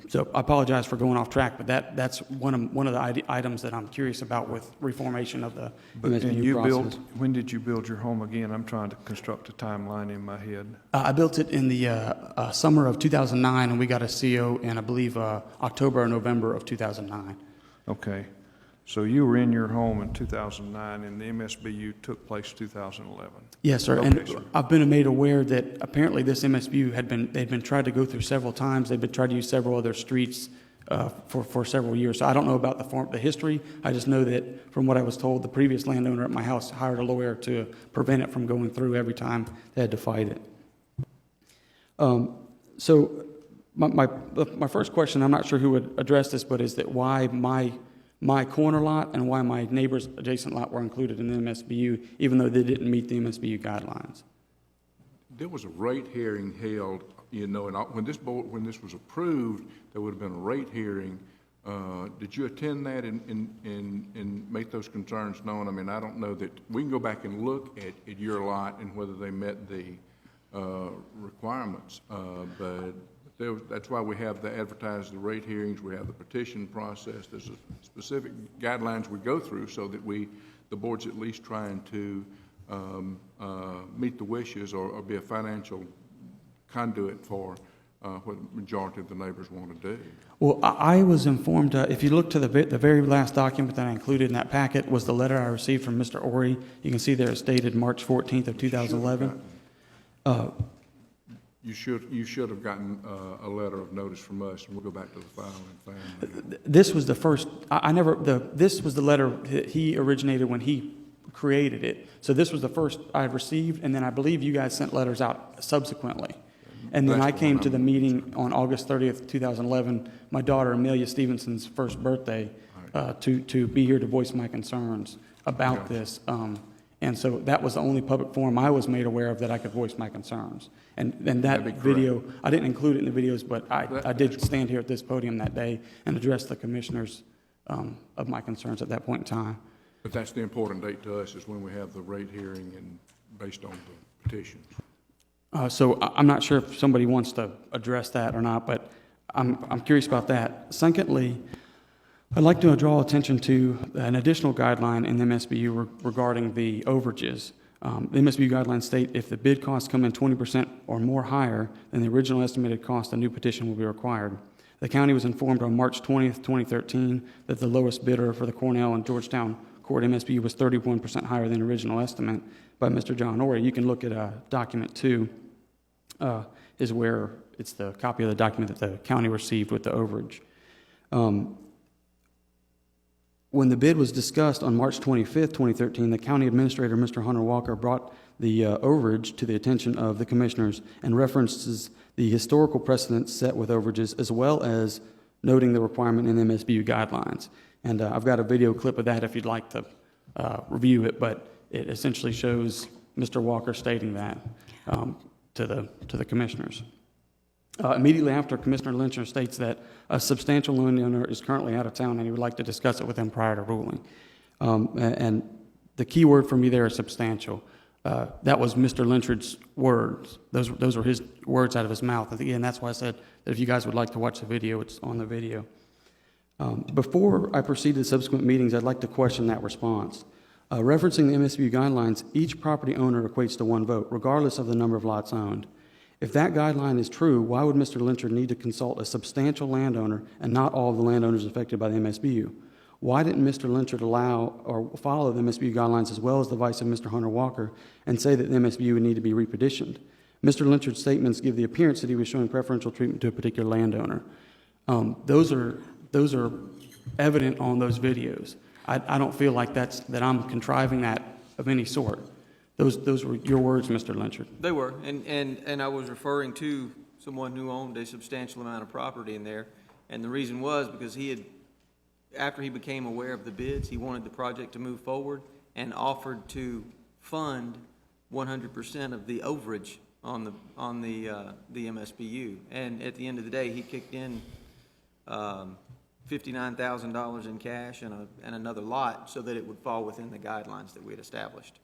So I apologize for going off track, but that's one of the items that I'm curious about with reformation of the MSBU process. When did you build your home again? I'm trying to construct a timeline in my head. I built it in the summer of 2009, and we got a CO in, I believe, October or November of 2009. Okay. So you were in your home in 2009, and the MSBU took place 2011. Yes, sir. Okay, And sir. I've been made aware that apparently this MSBU they'd been tried to go through several times. They've been tried to use several other streets for several years. So I don't know about the history. I just know that from what I was told, the previous landowner at my house hired a lawyer to prevent it from going through every time they had to fight it. So my first question, I'm not sure who would address this, but is that why my corner lot and why my neighbor's adjacent lot were included in the MSBU, even though they didn't meet the MSBU guidelines. There was a rate hearing held, and when this was approved, there would have been a rate hearing. Did you attend that and make those concerns known? I mean, I don't know that, we can go back and look at your lot and whether they met the requirements, but that's why we have the advertised the rate hearings, we have the petition process. There's a specific guidelines we go through so that the board's at least trying to meet the wishes or be a financial conduit for what the majority of the neighbors want to do. Well, I was informed, if you look to the very last document that I included in that packet was the letter I received from Mr. Ori. You can see there it's dated March 14th of 2011. You should have gotten a letter of notice from us, and we'll go back to the file and find that. This was the first, this was the letter that he originated when he created it. So this was the first I received, and then I believe you guys sent letters out subsequently. And then I came to the meeting on August 30th, 2011, my daughter Amelia Stevenson's first birthday, to be here to voice my concerns about this. And so that was the only public forum I was made aware of that I could voice my concerns. And that video, I didn't include it in the videos, but I did stand here at this podium that day and address the commissioners of my concerns at that point in time. But that's the important date to us, is when we have the rate hearing and based on the petitions. So I'm not sure if somebody wants to address that or not, but I'm curious about that. Secondly, I'd like to draw attention to an additional guideline in the MSBU regarding the overages. The MSBU guidelines state if the bid costs come in 20% or more higher than the original estimated cost, a new petition will be required. The county was informed on March 20th, 2013, that the lowest bidder for the Cornell and Georgetown Court MSBU was 31% higher than the original estimate by Mr. John Ori. You can look at document 2, is where it's the copy of the document that the county received with the overage. When the bid was discussed on March 25th, 2013, the county administrator, Mr. Hunter Walker, brought the overage to the attention of the commissioners and references the historical precedents set with overages, as well as noting the requirement in the MSBU guidelines. And I've got a video clip of that if you'd like to review it, but it essentially shows Mr. Walker stating that to the commissioners. Immediately after, Commissioner Lyncher states that a substantial landowner is currently out of town and he would like to discuss it with them prior to ruling. And the key word for me there is substantial. That was Mr. Lynchard's words. Those were his words out of his mouth. And again, that's why I said that if you guys would like to watch the video, it's on the video. Before I proceed to subsequent meetings, I'd like to question that response. Referencing the MSBU guidelines, each property owner equates to one vote, regardless of the number of lots owned. If that guideline is true, why would Mr. Lynchard need to consult a substantial landowner and not all of the landowners affected by the MSBU? Why didn't Mr. Lynchard allow or follow the MSBU guidelines as well as the advice of Mr. Hunter Walker and say that the MSBU would need to be repetitioned? Mr. Lynchard's statements give the appearance that he was showing preferential treatment to a particular landowner. Those are evident on those videos. I don't feel like that I'm contriving that of any sort. Those were your words, Mr. Lynchard. They were, and I was referring to someone who owned a substantial amount of property in there, and the reason was because after he became aware of the bids, he wanted the project to move forward and offered to fund 100% of the overage on the MSBU. And at the end of the day, he kicked in $59,000 in cash and another lot so that it would fall within the guidelines that we had established.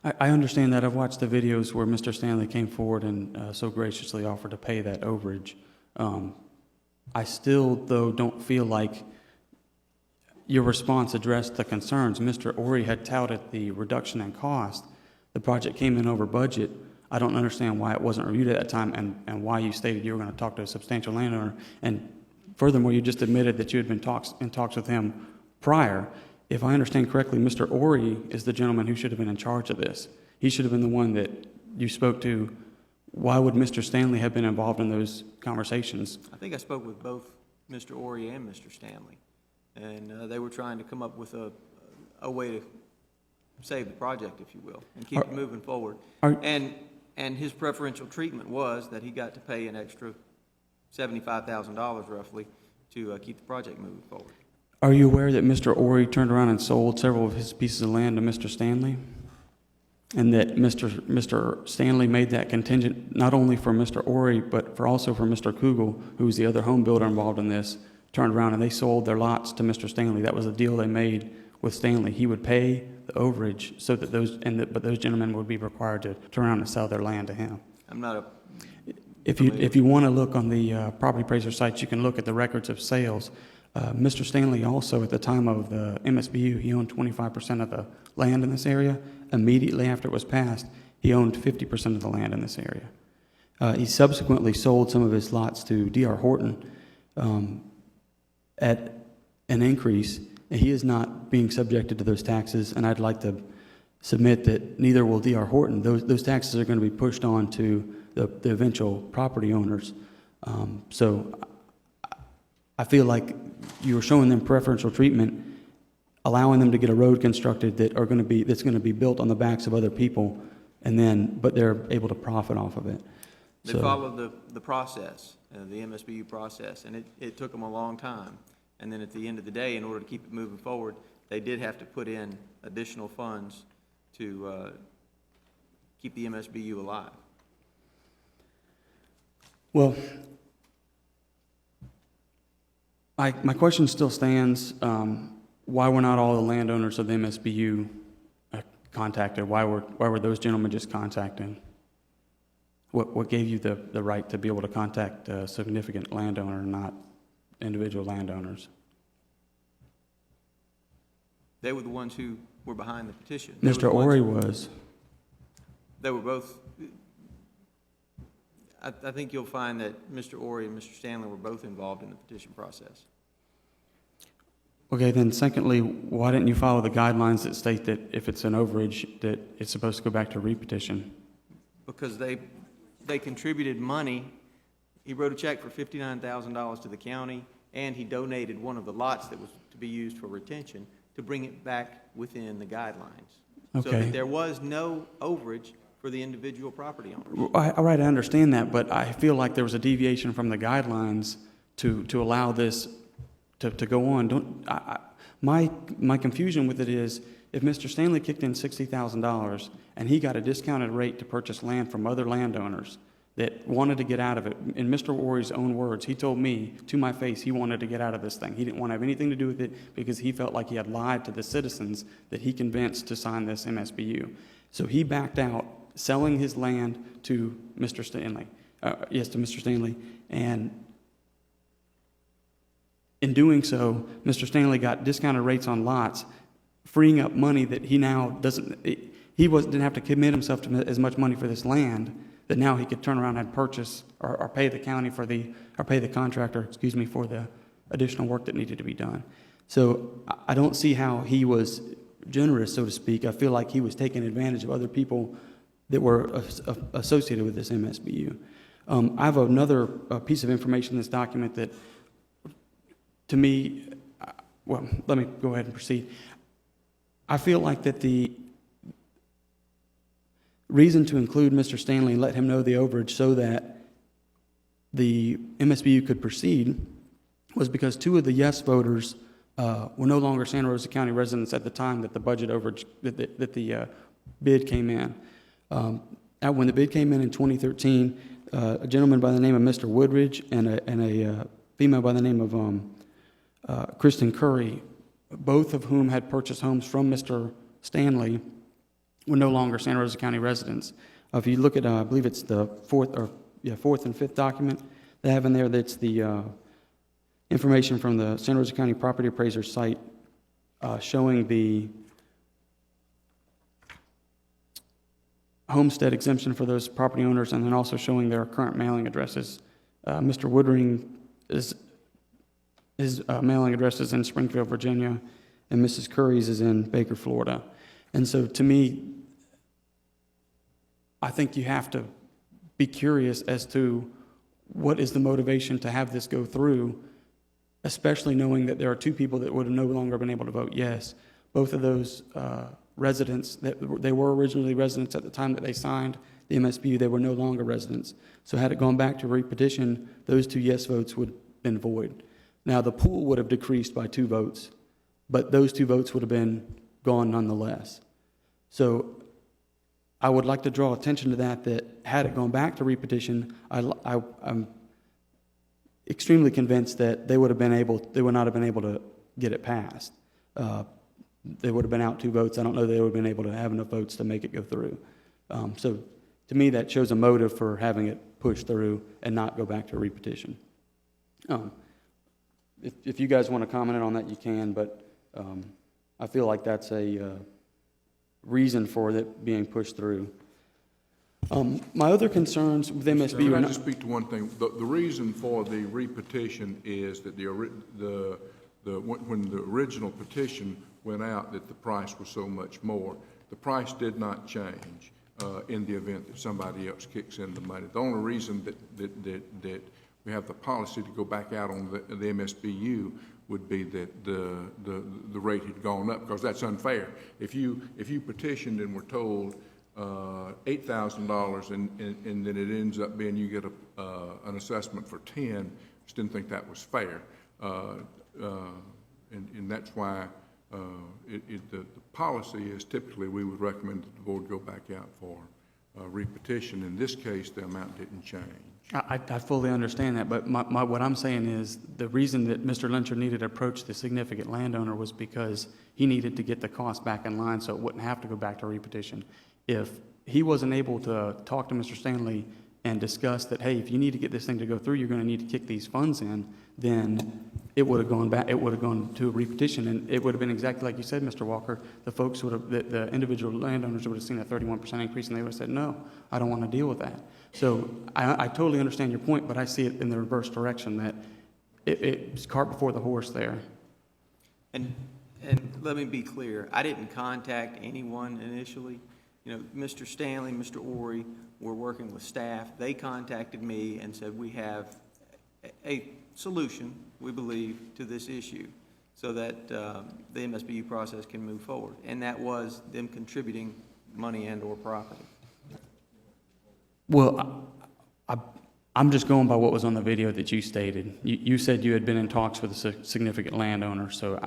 I understand that. I've watched the videos where Mr. Stanley came forward and so graciously offered to pay that overage. I still, though, don't feel like your response addressed the concerns. Mr. Ori had touted the reduction in cost. The project came in over budget. I don't understand why it wasn't reviewed at that time and why you stated you were going to talk to a substantial landowner. And furthermore, you just admitted that you had been in talks with him prior. If I understand correctly, Mr. Ori is the gentleman who should have been in charge of this. He should have been the one that you spoke to. Why would Mr. Stanley have been involved in those conversations? I think I spoke with both Mr. Ori and Mr. Stanley, and they were trying to come up with a way to save the project, if you will, and keep it moving forward. And his preferential treatment was that he got to pay an extra $75,000 roughly to keep the project moving forward. Are you aware that Mr. Ori turned around and sold several of his pieces of land to Mr. Stanley? And that Mr. Stanley made that contingent not only for Mr. Ori, but also for Mr. Kugel, who was the other home builder involved in this, turned around and they sold their lots to Mr. Stanley. That was a deal they made with Stanley. He would pay the overage so that but those gentlemen would be required to turn around and sell their land to him. I'm not a... If you want to look on the property appraiser sites, you can look at the records of sales. Mr. Stanley also, at the time of the MSBU, he owned 25% of the land in this area. Immediately after it was passed, he owned 50% of the land in this area. He subsequently sold some of his lots to D.R. Horton at an increase. He is not being subjected to those taxes, and I'd like to submit that neither will D.R. Horton. Those taxes are going to be pushed on to the eventual property owners. So I feel like you are showing them preferential treatment, allowing them to get a road constructed that's going to be built on the backs of other people, but they're able to profit off of it. They followed the process, the MSBU process, and it took them a long time. And then at the end of the day, in order to keep it moving forward, they did have to put in additional funds to keep the MSBU alive. Well, my question still stands. Why were not all the landowners of the MSBU contacted? Why were those gentlemen just contacted? What gave you the right to be able to contact a significant landowner and not individual landowners? They were the ones who were behind the petition. Mr. Ori was. They were both. I think you'll find that Mr. Ori and Mr. Stanley were both involved in the petition process. Okay, then secondly, why didn't you follow the guidelines that state that if it's an overage, that it's supposed to go back to repetition? Because they contributed money. He wrote a check for $59,000 to the county, and he donated one of the lots that was to be used for retention to bring it back within the guidelines. Okay. So that there was no overage for the individual property owners. All right, I understand that, but I feel like there was a deviation from the guidelines to allow this to go on. My confusion with it is, if Mr. Stanley kicked in $60,000 and he got a discounted rate to purchase land from other landowners that wanted to get out of it, in Mr. Worry's own words, he told me to my face he wanted to get out of this thing. He didn't want to have anything to do with it because he felt like he had lied to the citizens that he convinced to sign this MSBU. So he backed out, selling his land to Mr. Stanley. To Mr. Stanley. And in doing so, Mr. Stanley got discounted rates on lots, freeing up money that he now didn't have to commit himself to as much money for this land, that now he could turn around and purchase or pay the county pay the contractor, for the additional work that needed to be done. So I don't see how he was generous, so to speak. I feel like he was taking advantage of other people that were associated with this MSBU. I have another piece of information in this document that, to me, well, let me go ahead and proceed. I feel like that the reason to include Mr. Stanley and let him know the overage so that the MSBU could proceed was because two of the yes voters were no longer Santa Rosa County residents at the time that the budget overage, that the bid came in. When the bid came in 2013, a gentleman by the name of Mr. Woodridge and a female by the name of Kristen Curry, both of whom had purchased homes from Mr. Stanley, were no longer Santa Rosa County residents. If you look at, I believe it's the fourth and fifth document they have in there, that's the information from the Santa Rosa County Property Appraiser site showing the homestead exemption for those property owners, and then also showing their current mailing addresses. Mr. Woodring his mailing address is in Springfield, Virginia, and Mrs. Curry's is in Baker, Florida. And so to me, I think you have to be curious as to what is the motivation to have this go through, especially knowing that there are two people that would have no longer been able to vote yes. Both of those residents, they were originally residents at the time that they signed the MSBU, they were no longer residents. So had it gone back to repetition, those two yes votes would have been void. Now, the pool would have decreased by 2 votes, but those 2 votes would have been gone nonetheless. So I would like to draw attention to that had it gone back to repetition, I'm extremely convinced that they would not have been able to get it passed. They would have been out 2 votes. I don't know that they would have been able to have enough votes to make it go through. So to me, that shows a motive for having it pushed through and not go back to a repetition. If you guys want to comment on that, you can, but I feel like that's a reason for it being pushed through. My other concerns with MSBU... Can I just speak to one thing? The reason for the repetition is that when the original petition went out, that the price was so much more. The price did not change in the event that somebody else kicks in the money. The only reason that we have the policy to go back out on the MSBU would be that the rate had gone up, because that's unfair. If you petitioned and were told $8,000 and then it ends up being you get an assessment for 10, just didn't think that was fair, and that's why the policy is typically we would recommend that the board go back out for repetition. In this case, the amount didn't change. I fully understand that, but what I'm saying is the reason that Mr. Lyncher needed to approach the significant landowner was because he needed to get the cost back in line so it wouldn't have to go back to repetition. If he wasn't able to talk to Mr. Stanley and discuss that, hey, if you need to get this thing to go through, you're going to need to kick these funds in, then it would have gone back. It would have gone to a repetition, and it would have been exactly like you said, Mr. Walker. The folks would have, the individual landowners would have seen a 31% increase, and they would have said, no, I don't want to deal with that. So I totally understand your point, but I see it in the reverse direction, that it's cart before the horse there. And let me be clear, I didn't contact anyone initially. You know, Mr. Stanley, Mr. Orey were working with staff. They contacted me and said, we have a solution, we believe, to this issue so that the MSBU process can move forward. And that was them contributing money and or property. Well, I'm just going by what was on the video that you stated. You said you had been in talks with a significant landowner, so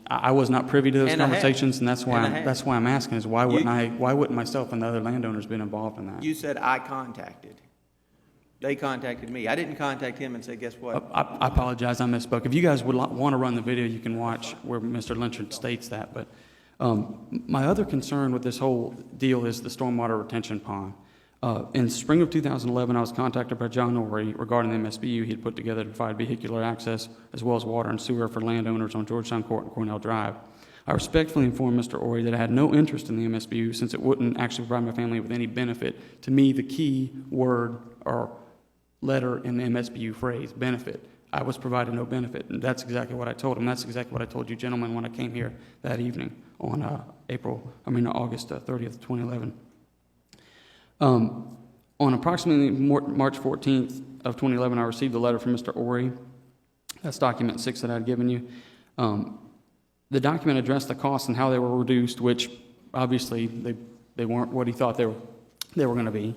I was not privy to those conversations, and that's why I'm asking is why wouldn't myself and the other landowners been involved in that? You said I contacted. They contacted me. I didn't contact him and say, guess what? I apologize, I misspoke. If you guys would want to run the video, you can watch where Mr. Lynchard states that. But my other concern with this whole deal is the stormwater retention pond. In spring of 2011, I was contacted by John Norrie regarding the MSBU he had put together to provide vehicular access as well as water and sewer for landowners on Georgetown Court and Cornell Drive. I respectfully informed Mr. Orey that I had no interest in the MSBU since it wouldn't actually provide my family with any benefit. To me, the key word or letter in the MSBU phrase, benefit. I was provided no benefit, and that's exactly what I told him. That's exactly what I told you gentlemen when I came here that evening on August 30th, 2011. On approximately March 14th of 2011, I received a letter from Mr. Orey. That's document 6 that I had given you. The document addressed the costs and how they were reduced, which obviously they weren't what he thought they were going to be.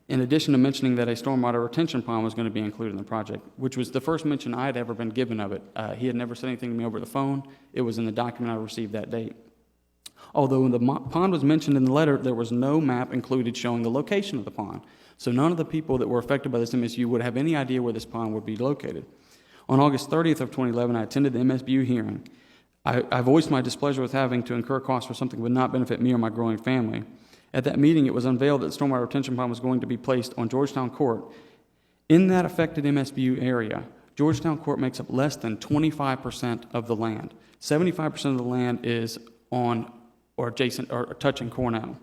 In addition to mentioning that a stormwater retention pond was going to be included in the project, which was the first mention I had ever been given of it. He had never said anything to me over the phone. It was in the document I received that date. Although when the pond was mentioned in the letter, there was no map included showing the location of the pond. So none of the people that were affected by this MSU would have any idea where this pond would be located. On August 30th of 2011, I attended the MSBU hearing. I voiced my displeasure with having to incur costs for something that would not benefit me or my growing family. At that meeting, it was unveiled that the stormwater retention pond was going to be placed on Georgetown Court. In that affected MSBU area, Georgetown Court makes up less than 25% of the land. 75% of the land is on or adjacent or touching Cornell.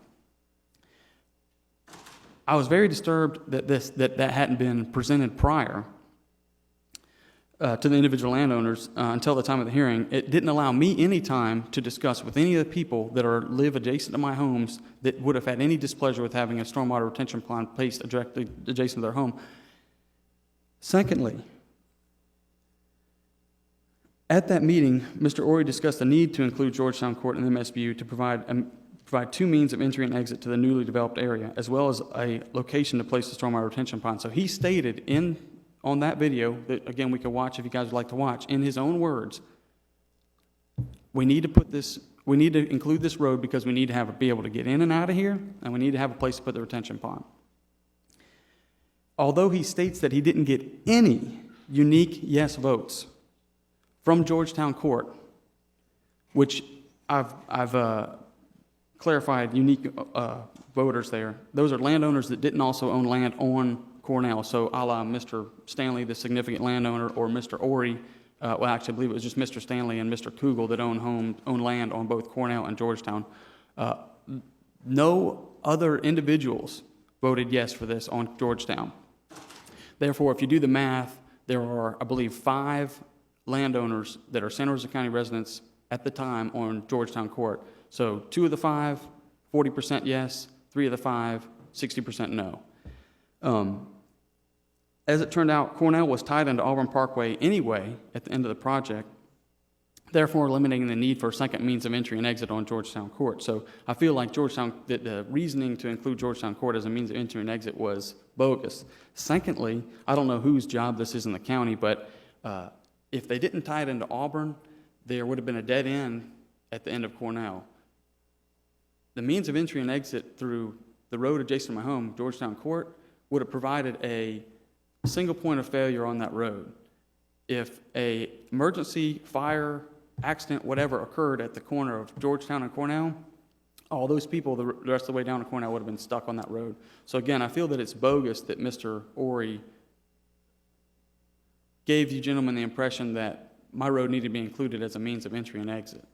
I was very disturbed that hadn't been presented prior to the individual landowners until the time of the hearing. It didn't allow me any time to discuss with any of the people that live adjacent to my homes that would have had any displeasure with having a stormwater retention pond placed directly adjacent to their home. Secondly, at that meeting, Mr. Orey discussed the need to include Georgetown Court and the MSBU to provide two means of entry and exit to the newly developed area, as well as a location to place the stormwater retention pond. So he stated on that video that, again, we could watch if you guys would like to watch, in his own words, we need to include this road because we need to be able to get in and out of here, and we need to have a place to put the retention pond. Although he states that he didn't get any unique yes votes from Georgetown Court, which I've clarified unique voters there. Those are landowners that didn't also own land on Cornell. So a la Mr. Stanley, the significant landowner, or Mr. Orey, well, actually I believe it was just Mr. Stanley and Mr. Kugel that own land on both Cornell and Georgetown. No other individuals voted yes for this on Georgetown. Therefore, if you do the math, there are, I believe, 5 landowners that are Santa Rosa County residents at the time on Georgetown Court. So 2 of the 5, 40% yes, 3 of the 5, 60% no. As it turned out, Cornell was tied into Auburn Parkway anyway at the end of the project, therefore eliminating the need for a second means of entry and exit on Georgetown Court. So I feel like the reasoning to include Georgetown Court as a means of entry and exit was bogus. Secondly, I don't know whose job this is in the county, but if they didn't tie it into Auburn, there would have been a dead end at the end of Cornell. The means of entry and exit through the road adjacent to my home, Georgetown Court, would have provided a single point of failure on that road. If an emergency, fire, accident, whatever occurred at the corner of Georgetown and Cornell, all those people the rest of the way down to Cornell would have been stuck on that road. So again, I feel that it's bogus that Mr. Orey gave you gentlemen the impression that my road needed to be included as a means of entry and exit.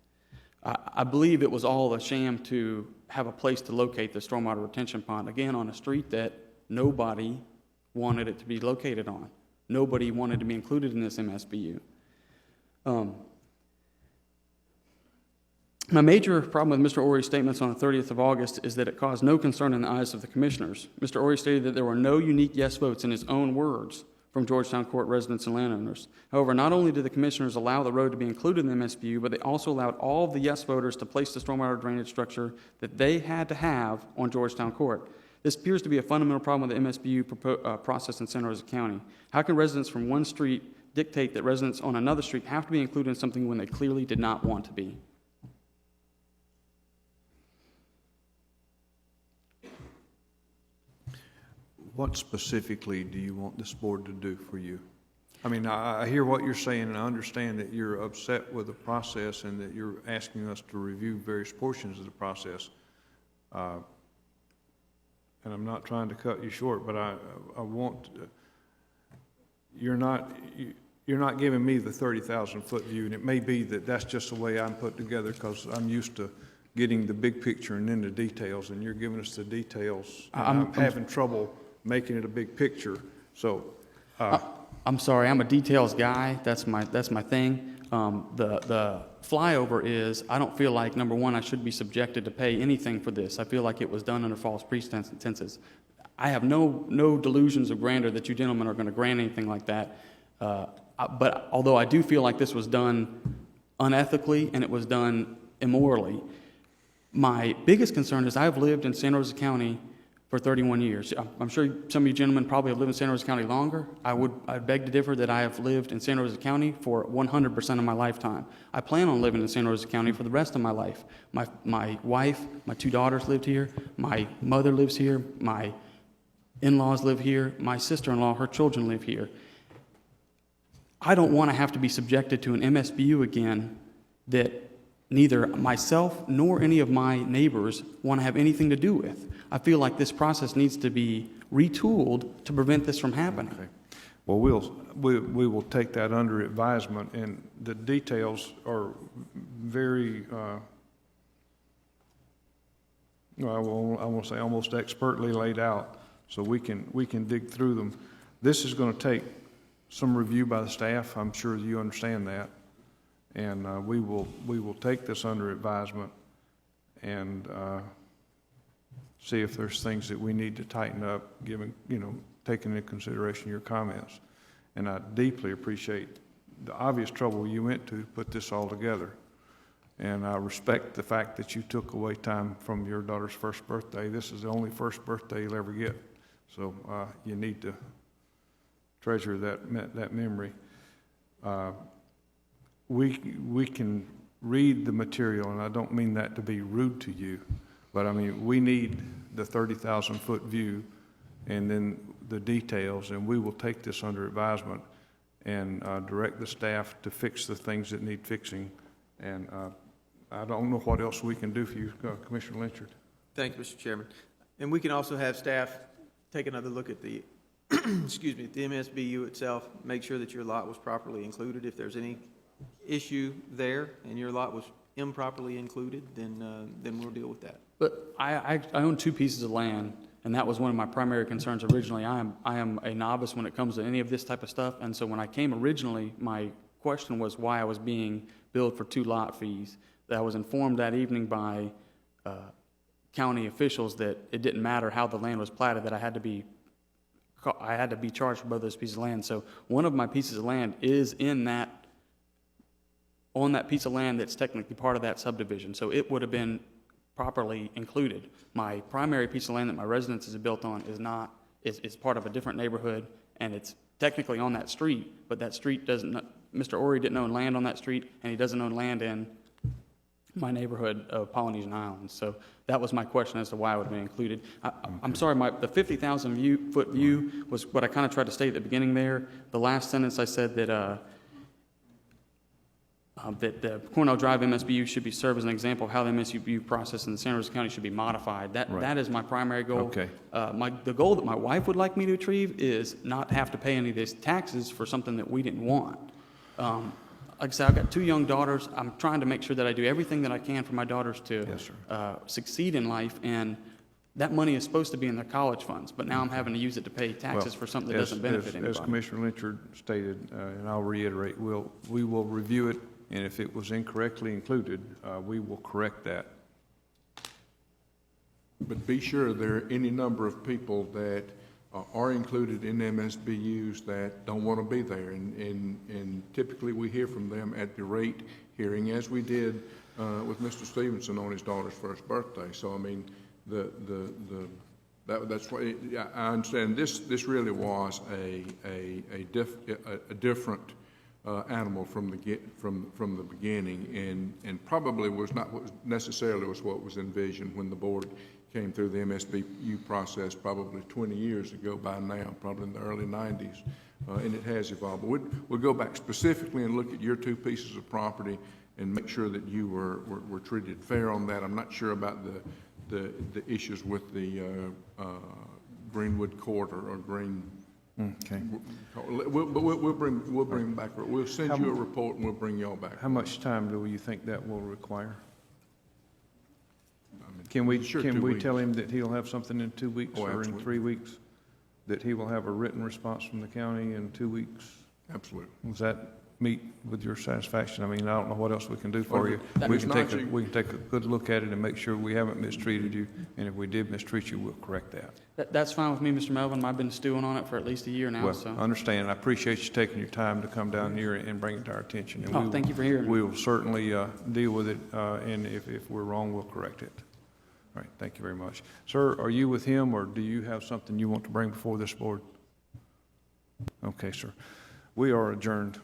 I believe it was all a sham to have a place to locate the stormwater retention pond, again, on a street that nobody wanted it to be located on. Nobody wanted to be included in this MSBU. My major problem with Mr. Orey's statements on the 30th of August is that it caused no concern in the eyes of the commissioners. Mr. Orey stated that there were no unique yes votes in his own words from Georgetown Court residents and landowners. However, not only did the commissioners allow the road to be included in the MSBU, but they also allowed all of the yes voters to place the stormwater drainage structure that they had to have on Georgetown Court. This appears to be a fundamental problem with the MSBU process in Santa Rosa County. How can residents from one street dictate that residents on another street have to be included in something when they clearly did not want to be? What specifically do you want this board to do for you? I mean, I hear what you're saying, and I understand that you're upset with the process and that you're asking us to review various portions of the process. And I'm not trying to cut you short, but I want, you're not giving me the 30,000-foot view, and it may be that that's just the way I'm put together because I'm used to getting the big picture and then the details, and you're giving us the details. I'm having trouble making it a big picture, so. I'm sorry, I'm a details guy. That's my thing. The flyover is, I don't feel like, number one, I should be subjected to pay anything for this. I feel like it was done under false pretenses. I have no delusions of grandeur that you gentlemen are going to grant anything like that. But although I do feel like this was done unethically and it was done immorally, my biggest concern is I've lived in Santa Rosa County for 31 years. I'm sure some of you gentlemen probably have lived in Santa Rosa County longer. I'd beg to differ that I have lived in Santa Rosa County for 100% of my lifetime. I plan on living in Santa Rosa County for the rest of my life. My wife, my 2 daughters lived here. My mother lives here. My in-laws live here. My sister-in-law, her children live here. I don't want to have to be subjected to an MSBU again that neither myself nor any of my neighbors want to have anything to do with. I feel like this process needs to be retooled to prevent this from happening. Okay. Well, we will take that under advisement, and the details are very, I want to say almost expertly laid out, so we can dig through them. This is going to take some review by the staff. I'm sure you understand that, and we will take this under advisement and see if there's things that we need to tighten up, given, taking into consideration your comments. And I deeply appreciate the obvious trouble you went to put this all together. And I respect the fact that you took away time from your daughter's first birthday. This is the only first birthday you'll ever get. So you need to treasure that memory. We can read the material, and I don't mean that to be rude to you, but I mean, we need the 30,000-foot view and then the details, and we will take this under advisement and direct the staff to fix the things that need fixing. And I don't know what else we can do for you, Commissioner Lynchard. Thank you, Mr. Chairman. And we can also have staff take another look at the, excuse me, the MSBU itself, make sure that your lot was properly included. If there's any issue there and your lot was improperly included, then we'll deal with that. But I own 2 pieces of land, and that was one of my primary concerns originally. I am a novice when it comes to any of this type of stuff, and so when I came originally, my question was why I was being billed for 2 lot fees. That I was informed that evening by county officials that it didn't matter how the land was platted, that I had to be charged for both those pieces of land. So one of my pieces of land is on that piece of land that's technically part of that subdivision, so it would have been properly included. My primary piece of land that my residence is built on is part of a different neighborhood, and it's technically on that street, but that street Mr. Ori didn't own land on that street, and he doesn't own land in my neighborhood of Polynesian Islands. So that was my question as to why it would have been included. I'm sorry, the 50,000-foot view was what I kind of tried to state at the beginning there. The last sentence I said that that the Cornell Drive MSBU should be served as an example of how the MSBU process in the Santa Rosa County should be modified. That is my primary goal. Okay. The goal that my wife would like me to achieve is not have to pay any of these taxes for something that we didn't want. Like I said, I've got 2 young daughters. I'm trying to make sure that I do everything that I can for my daughters to succeed in life, and that money is supposed to be in their college funds, but now I'm having to use it to pay taxes for something that doesn't benefit anybody. As Commissioner Lynchard stated, and I'll reiterate, we will review it, and if it was incorrectly included, we will correct that. But be sure there are any number of people that are included in MSBUs that don't want to be there, and typically we hear from them at the rate hearing, as we did with Mr. Stevenson on his daughter's first birthday. So I mean, the That's why, yeah, I understand, this really was a different animal from the beginning, and probably was not necessarily what was envisioned when the board came through the MSBU process probably 20 years ago by now, probably in the early 90s, and it has evolved. But we'll go back specifically and look at your two pieces of property and make sure that you were treated fair on that. I'm not sure about the issues with the Greenwood Court or Green. Okay. We'll bring back. We'll send you a report and we'll bring y'all back. How much time do you think that will require? Can we tell him that he'll have something in 2 weeks or in 3 weeks? That he will have a written response from the county in 2 weeks? Absolutely. Does that meet with your satisfaction? I mean, I don't know what else we can do for you. That We is can not take a good look at it and make sure we haven't mistreated you, and if we did mistreat you, we'll correct that. That's fine with me, Mr. Melvin. I've been stewing on it for at least a year now, Well, so. I understand. I appreciate you taking your time to come down here and bring it to our attention. And Thank you for hearing me. We will certainly deal with it, and if we're wrong, we'll correct it. All right, thank you very much. Sir, are you with him, or do you have something you want to bring before this board? Okay, sir. We are adjourned.